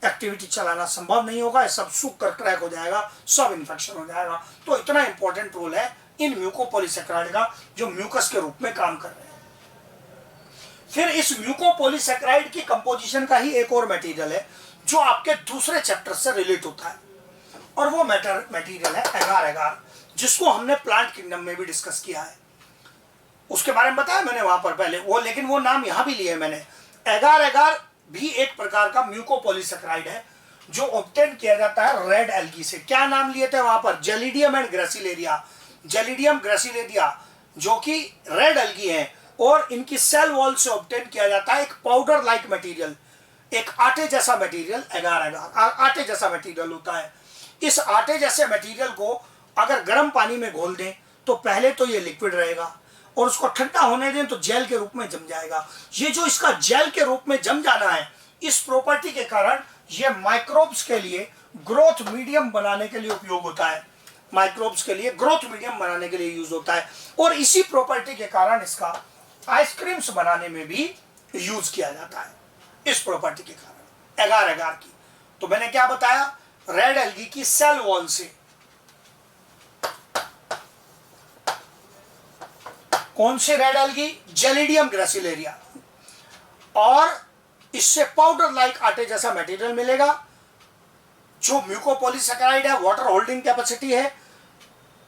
एक्टिविटी चलाना संभव नहीं होगा, ये सब सूख कर क्रैक हो जाएगा, सब इन्फेक्शन हो जाएगा। तो इतना इंपॉर्टेंट रोल है इन म्यूकोपॉलीसैकेराइड का, जो म्यूकस के रूप में काम कर रहे हैं। फिर इस म्यूकोपॉलीसैकेराइड की कंपोजिशन का ही एक और मटेरियल है जो आपके दूसरे चैप्टर से रिलेट होता है, और वो मटेरियल है एगार एगार, जिसको हमने प्लांट किंगडम में भी डिस्कस किया है। उसके बारे में बताया मैंने वहां पर पहले वो, लेकिन वो नाम यहां भी लिए मैंने। एगार एगार भी एक प्रकार का म्यूकोपॉलीसैकेराइड है जो ऑब्टेन किया जाता है रेड एल्गी से। क्या नाम लिए थे वहां पर? Gelidium and gracilaria. Gelidium gracilaria जो कि रेड एल्गी है, और इनकी सेल वॉल से ऑब्टेन किया जाता है एक पाउडर लाइक मटेरियल, एक आटे जैसा मटेरियल। एगार एगार आटे जैसा मटेरियल होता है। इस आटे जैसे मटेरियल को अगर गर्म पानी में घोल दें तो पहले तो ये लिक्विड रहेगा, और उसको ठंडा होने दें तो जेल के रूप में जम जाएगा। ये जो इसका जेल के रूप में जम जाना है, इस प्रॉपर्टी के कारण ये माइक्रोब्स के लिए ग्रोथ मीडियम बनाने के लिए उपयोग होता है। माइक्रोब्स के लिए ग्रोथ मीडियम बनाने के लिए यूज होता है, और इसी प्रॉपर्टी के कारण इसका आइसक्रीम्स बनाने में भी यूज किया जाता है, इस प्रॉपर्टी के कारण एगार एगार की। तो मैंने क्या बताया? रेड एल्गी की सेल वॉल से, कौन से रेड एल्गी? जेलिडियम ग्रेसिलेरिया, और इससे पाउडर लाइक आटे जैसा मटेरियल मिलेगा जो म्यूकोपॉलीसैकेराइड है, वाटर होल्डिंग कैपेसिटी है,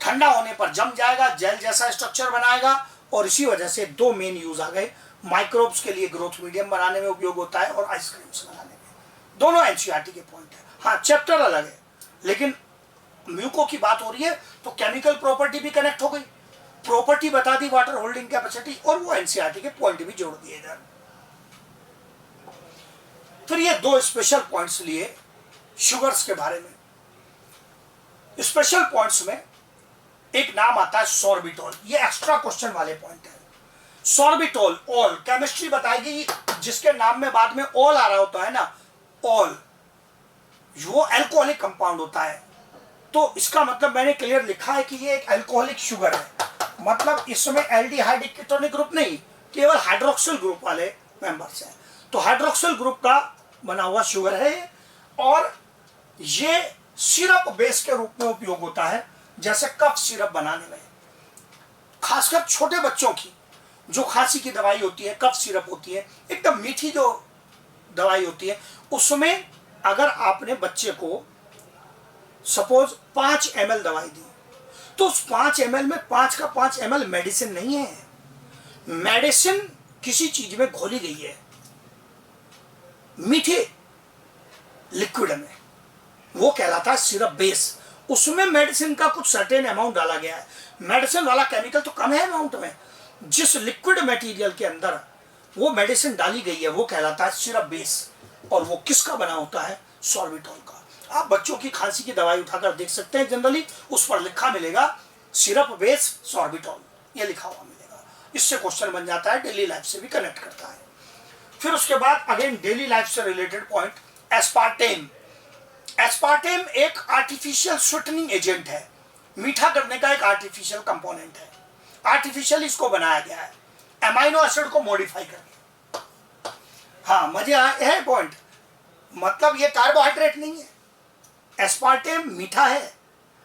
ठंडा होने पर जम जाएगा, जेल जैसा स्ट्रक्चर बनाएगा, और इसी वजह से दो मेन यूज आ गए। माइक्रोब्स के लिए ग्रोथ मीडियम बनाने में उपयोग होता है, और आइसक्रीम्स बनाने में। दोनों एनसीईआरटी के पॉइंट है। हाँ, चैप्टर अलग है, लेकिन म्यूको की बात हो रही है तो केमिकल प्रॉपर्टी भी कनेक्ट हो गई, प्रॉपर्टी बता दी, वाटर होल्डिंग कैपेसिटी, और वो एनसीईआरटी के पॉइंट भी जोड़ दिए इधर। फिर ये दो स्पेशल पॉइंट्स लिए शुगर्स के बारे में। स्पेशल पॉइंट्स में एक नाम आता है सॉर्बिटॉल, ये एक्स्ट्रा क्वेश्चन वाले पॉइंट है। सॉर्बिटॉल, ऑल, केमिस्ट्री बताएगी, जिसके नाम में बाद में ऑल आ रहा होता है ना, ऑल, वो अल्कोहलिक कंपाउंड होता है। तो इसका मतलब मैंने क्लियर लिखा है कि ये एक अल्कोहलिक शुगर है, मतलब इसमें एल्डिहाइडिक कीटोनिक ग्रुप नहीं, केवल हाइड्रोक्सिल ग्रुप वाले मेंबर्स हैं। तो हाइड्रोक्सिल ग्रुप का बना हुआ शुगर है, और ये सिरप बेस के रूप में उपयोग होता है, जैसे कफ सिरप बनाने में। खासकर छोटे बच्चों की जो खांसी की दवाई होती है, कफ सिरप होती है, एकदम मीठी जो दवाई होती है, उसमें अगर आपने बच्चे को सपोज 5 ml दवाई दी, तो उस 5 ml में 5 का 5 ml मेडिसिन नहीं है, मेडिसिन किसी चीज में घोली गई है, मीठे लिक्विड में, वो कहलाता है सिरप बेस। उसमें मेडिसिन का कुछ सर्टेन अमाउंट डाला गया है। मेडिसिन वाला केमिकल तो कम है अमाउंट में, जिस लिक्विड मटेरियल के अंदर वो मेडिसिन डाली गई है वो कहलाता है सिरप बेस, और वो किसका बना होता है? सॉर्बिटॉल का। आप बच्चों की खांसी की दवाई उठाकर देख सकते हैं, जनरली उस पर लिखा मिलेगा सिरप बेस सॉर्बिटॉल, ये लिखा हुआ मिलेगा। इससे क्वेश्चन बन जाता है, डेली लाइफ से भी कनेक्ट करता है। फिर उसके बाद अगेन डेली लाइफ से रिलेटेड पॉइंट, एस्पार्टेम। एस्पार्टेम एक आर्टिफिशियल स्वीटनिंग एजेंट है, मीठा करने का एक आर्टिफिशियल कंपोनेंट है। आर्टिफिशियल इसको बनाया गया है अमाइनो एसिड को मॉडिफाई करके। हाँ, मजे आए है पॉइंट, मतलब ये कार्बोहाइड्रेट नहीं है। एस्पार्टेम मीठा है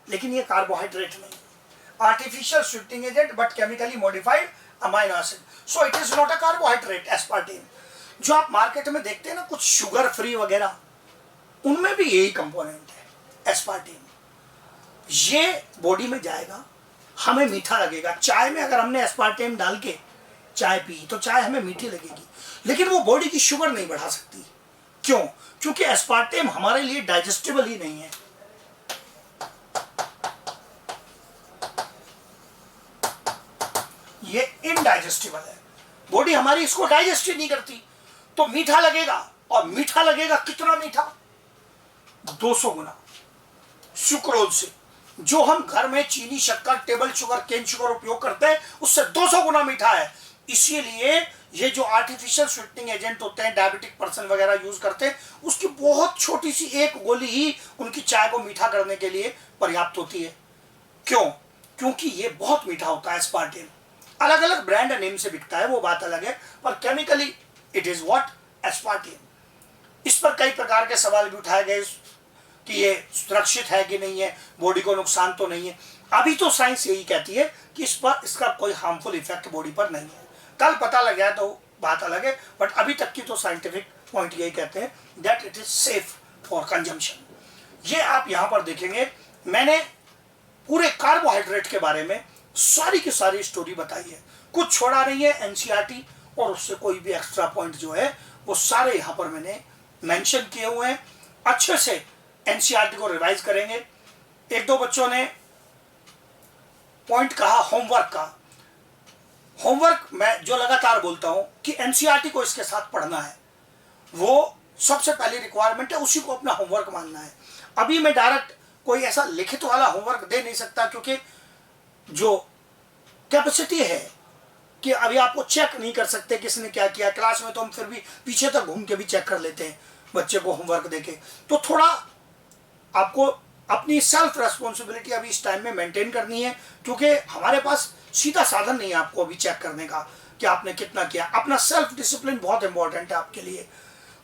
लेकिन ये कार्बोहाइड्रेट नहीं है। Artificial sweetening agent but chemically modified amino acid, so it is not a carbohydrate. Aspartame जो आप मार्केट में देखते हैं ना कुछ शुगर फ्री वगैरह, उनमें भी यही कंपोनेंट है एस्पार्टेम। ये बॉडी में जाएगा, हमें मीठा लगेगा। चाय में अगर हमने एस्पार्टेम डाल के चाय पी तो चाय हमें मीठी लगेगी, लेकिन वो बॉडी की शुगर नहीं बढ़ा सकती। क्यों? क्योंकि एस्पार्टेम हमारे लिए डाइजेस्टिबल ही नहीं है। ये इनडाइजेस्टिबल है, बॉडी हमारी इसको डाइजेस्ट ही नहीं करती, तो मीठा लगेगा। और मीठा लगेगा कितना मीठा? 200 गुना सुक्रोज से। जो हम घर में चीनी, शक्कर, टेबल शुगर, केन शुगर उपयोग करते हैं उससे 200 गुना मीठा है। इसीलिए ये जो आर्टिफिशियल स्वीटनिंग एजेंट होते हैं डायबिटिक पर्सन वगैरह यूज करते हैं, उसकी बहुत छोटी सी एक गोली ही उनकी चाय को मीठा करने के लिए पर्याप्त होती है। क्यों? क्योंकि ये बहुत मीठा होता है एस्पार्टेम। अलग अलग ब्रांड नेम से बिकता है वो बात अलग है, पर chemically it is what? Aspartame. इस पर कई प्रकार के सवाल भी उठाए गए कि ये सुरक्षित है कि नहीं है, बॉडी को नुकसान तो नहीं है। अभी तो साइंस यही कहती है कि इस पर इसका कोई हार्मफुल इफेक्ट बॉडी पर नहीं है। कल पता लग गया तो बात अलग है, बट अभी तक की तो साइंटिफिक पॉइंट यही कहते हैं that it is safe for consumption. ये आप यहां पर देखेंगे, मैंने पूरे कार्बोहाइड्रेट के बारे में सारी की सारी स्टोरी बताई है, कुछ छोड़ा नहीं है। एनसीईआरटी और उससे कोई भी एक्स्ट्रा पॉइंट जो है वो सारे यहां पर मैंने मेंशन किए हुए हैं। अच्छे से एनसीईआरटी को रिवाइज करेंगे। एक दो बच्चों ने पॉइंट कहा होमवर्क का। होमवर्क मैं जो लगातार बोलता हूं कि एनसीईआरटी को इसके साथ पढ़ना है, वो सबसे पहली रिक्वायरमेंट है, उसी को अपना होमवर्क मानना है। अभी मैं डायरेक्ट कोई ऐसा लिखित वाला होमवर्क दे नहीं सकता, क्योंकि जो कैपेसिटी है कि अभी आपको चेक नहीं कर सकते किसने क्या किया। क्लास में तो हम फिर भी पीछे तक घूम के भी चेक कर लेते हैं बच्चे को होमवर्क देके। तो थोड़ा आपको अपनी सेल्फ रेस्पॉन्सिबिलिटी अभी इस टाइम में मेंटेन करनी है, क्योंकि हमारे पास सीधा साधन नहीं है आपको अभी चेक करने का कि आपने कितना किया। अपना सेल्फ डिसिप्लिन बहुत इंपॉर्टेंट है आपके लिए।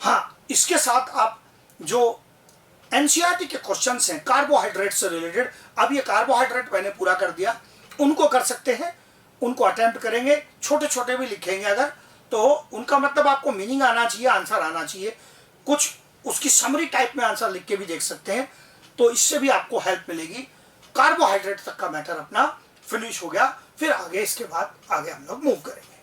हाँ, इसके साथ आप जो एनसीईआरटी के क्वेश्चंस हैं कार्बोहाइड्रेट से रिलेटेड, अब ये कार्बोहाइड्रेट मैंने पूरा कर दिया, उनको कर सकते हैं, उनको अटेम्प्ट करेंगे। छोटे छोटे भी लिखेंगे अगर, तो उनका मतलब आपको मीनिंग आना चाहिए, आंसर आना चाहिए। कुछ उसकी समरी टाइप में आंसर लिख के भी देख सकते हैं, तो इससे भी आपको हेल्प मिलेगी। कार्बोहाइड्रेट तक का मैटर अपना फिनिश हो गया, फिर आगे इसके बाद आगे हम लोग मूव करेंगे।